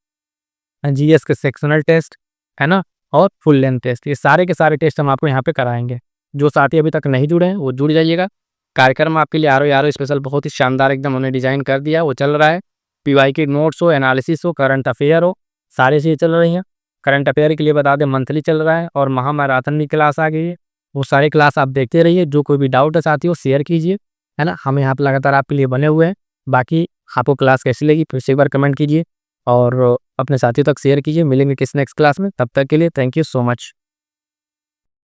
जीएस के सेक्शनल टेस्ट है ना, और फुल लेंथ टेस्ट, ये सारे के सारे टेस्ट हम आपको यहाँ पे कराएंगे। जो साथी अभी तक नहीं जुड़े हैं वो जुड़ जाइएगा। कार्यक्रम आपके लिए आरो स्पेशल बहुत ही शानदार एकदम उन्हें डिजाइन कर दिया, वो चल रहा है। पीवाई के नोट्स हो, एनालिसिस हो, करंट अफेयर हो, सारी चीज़ें चल रही हैं। करंट अफेयर के लिए बता दें मंथली चल रहा है, और महामैराथन की क्लास आ गई है, वो सारी क्लास आप देखते रहिए। जो कोई भी डाउट है साथी हो शेयर कीजिए, है ना, हम यहाँ पर लगातार आपके लिए बने हुए हैं। बाकी आपको क्लास कैसी लगी फिर से एक बार कमेंट कीजिए और अपने साथियों तक शेयर कीजिए। मिलेंगे किस नेक्स्ट क्लास में, तब तक के लिए थैंक यू सो मच।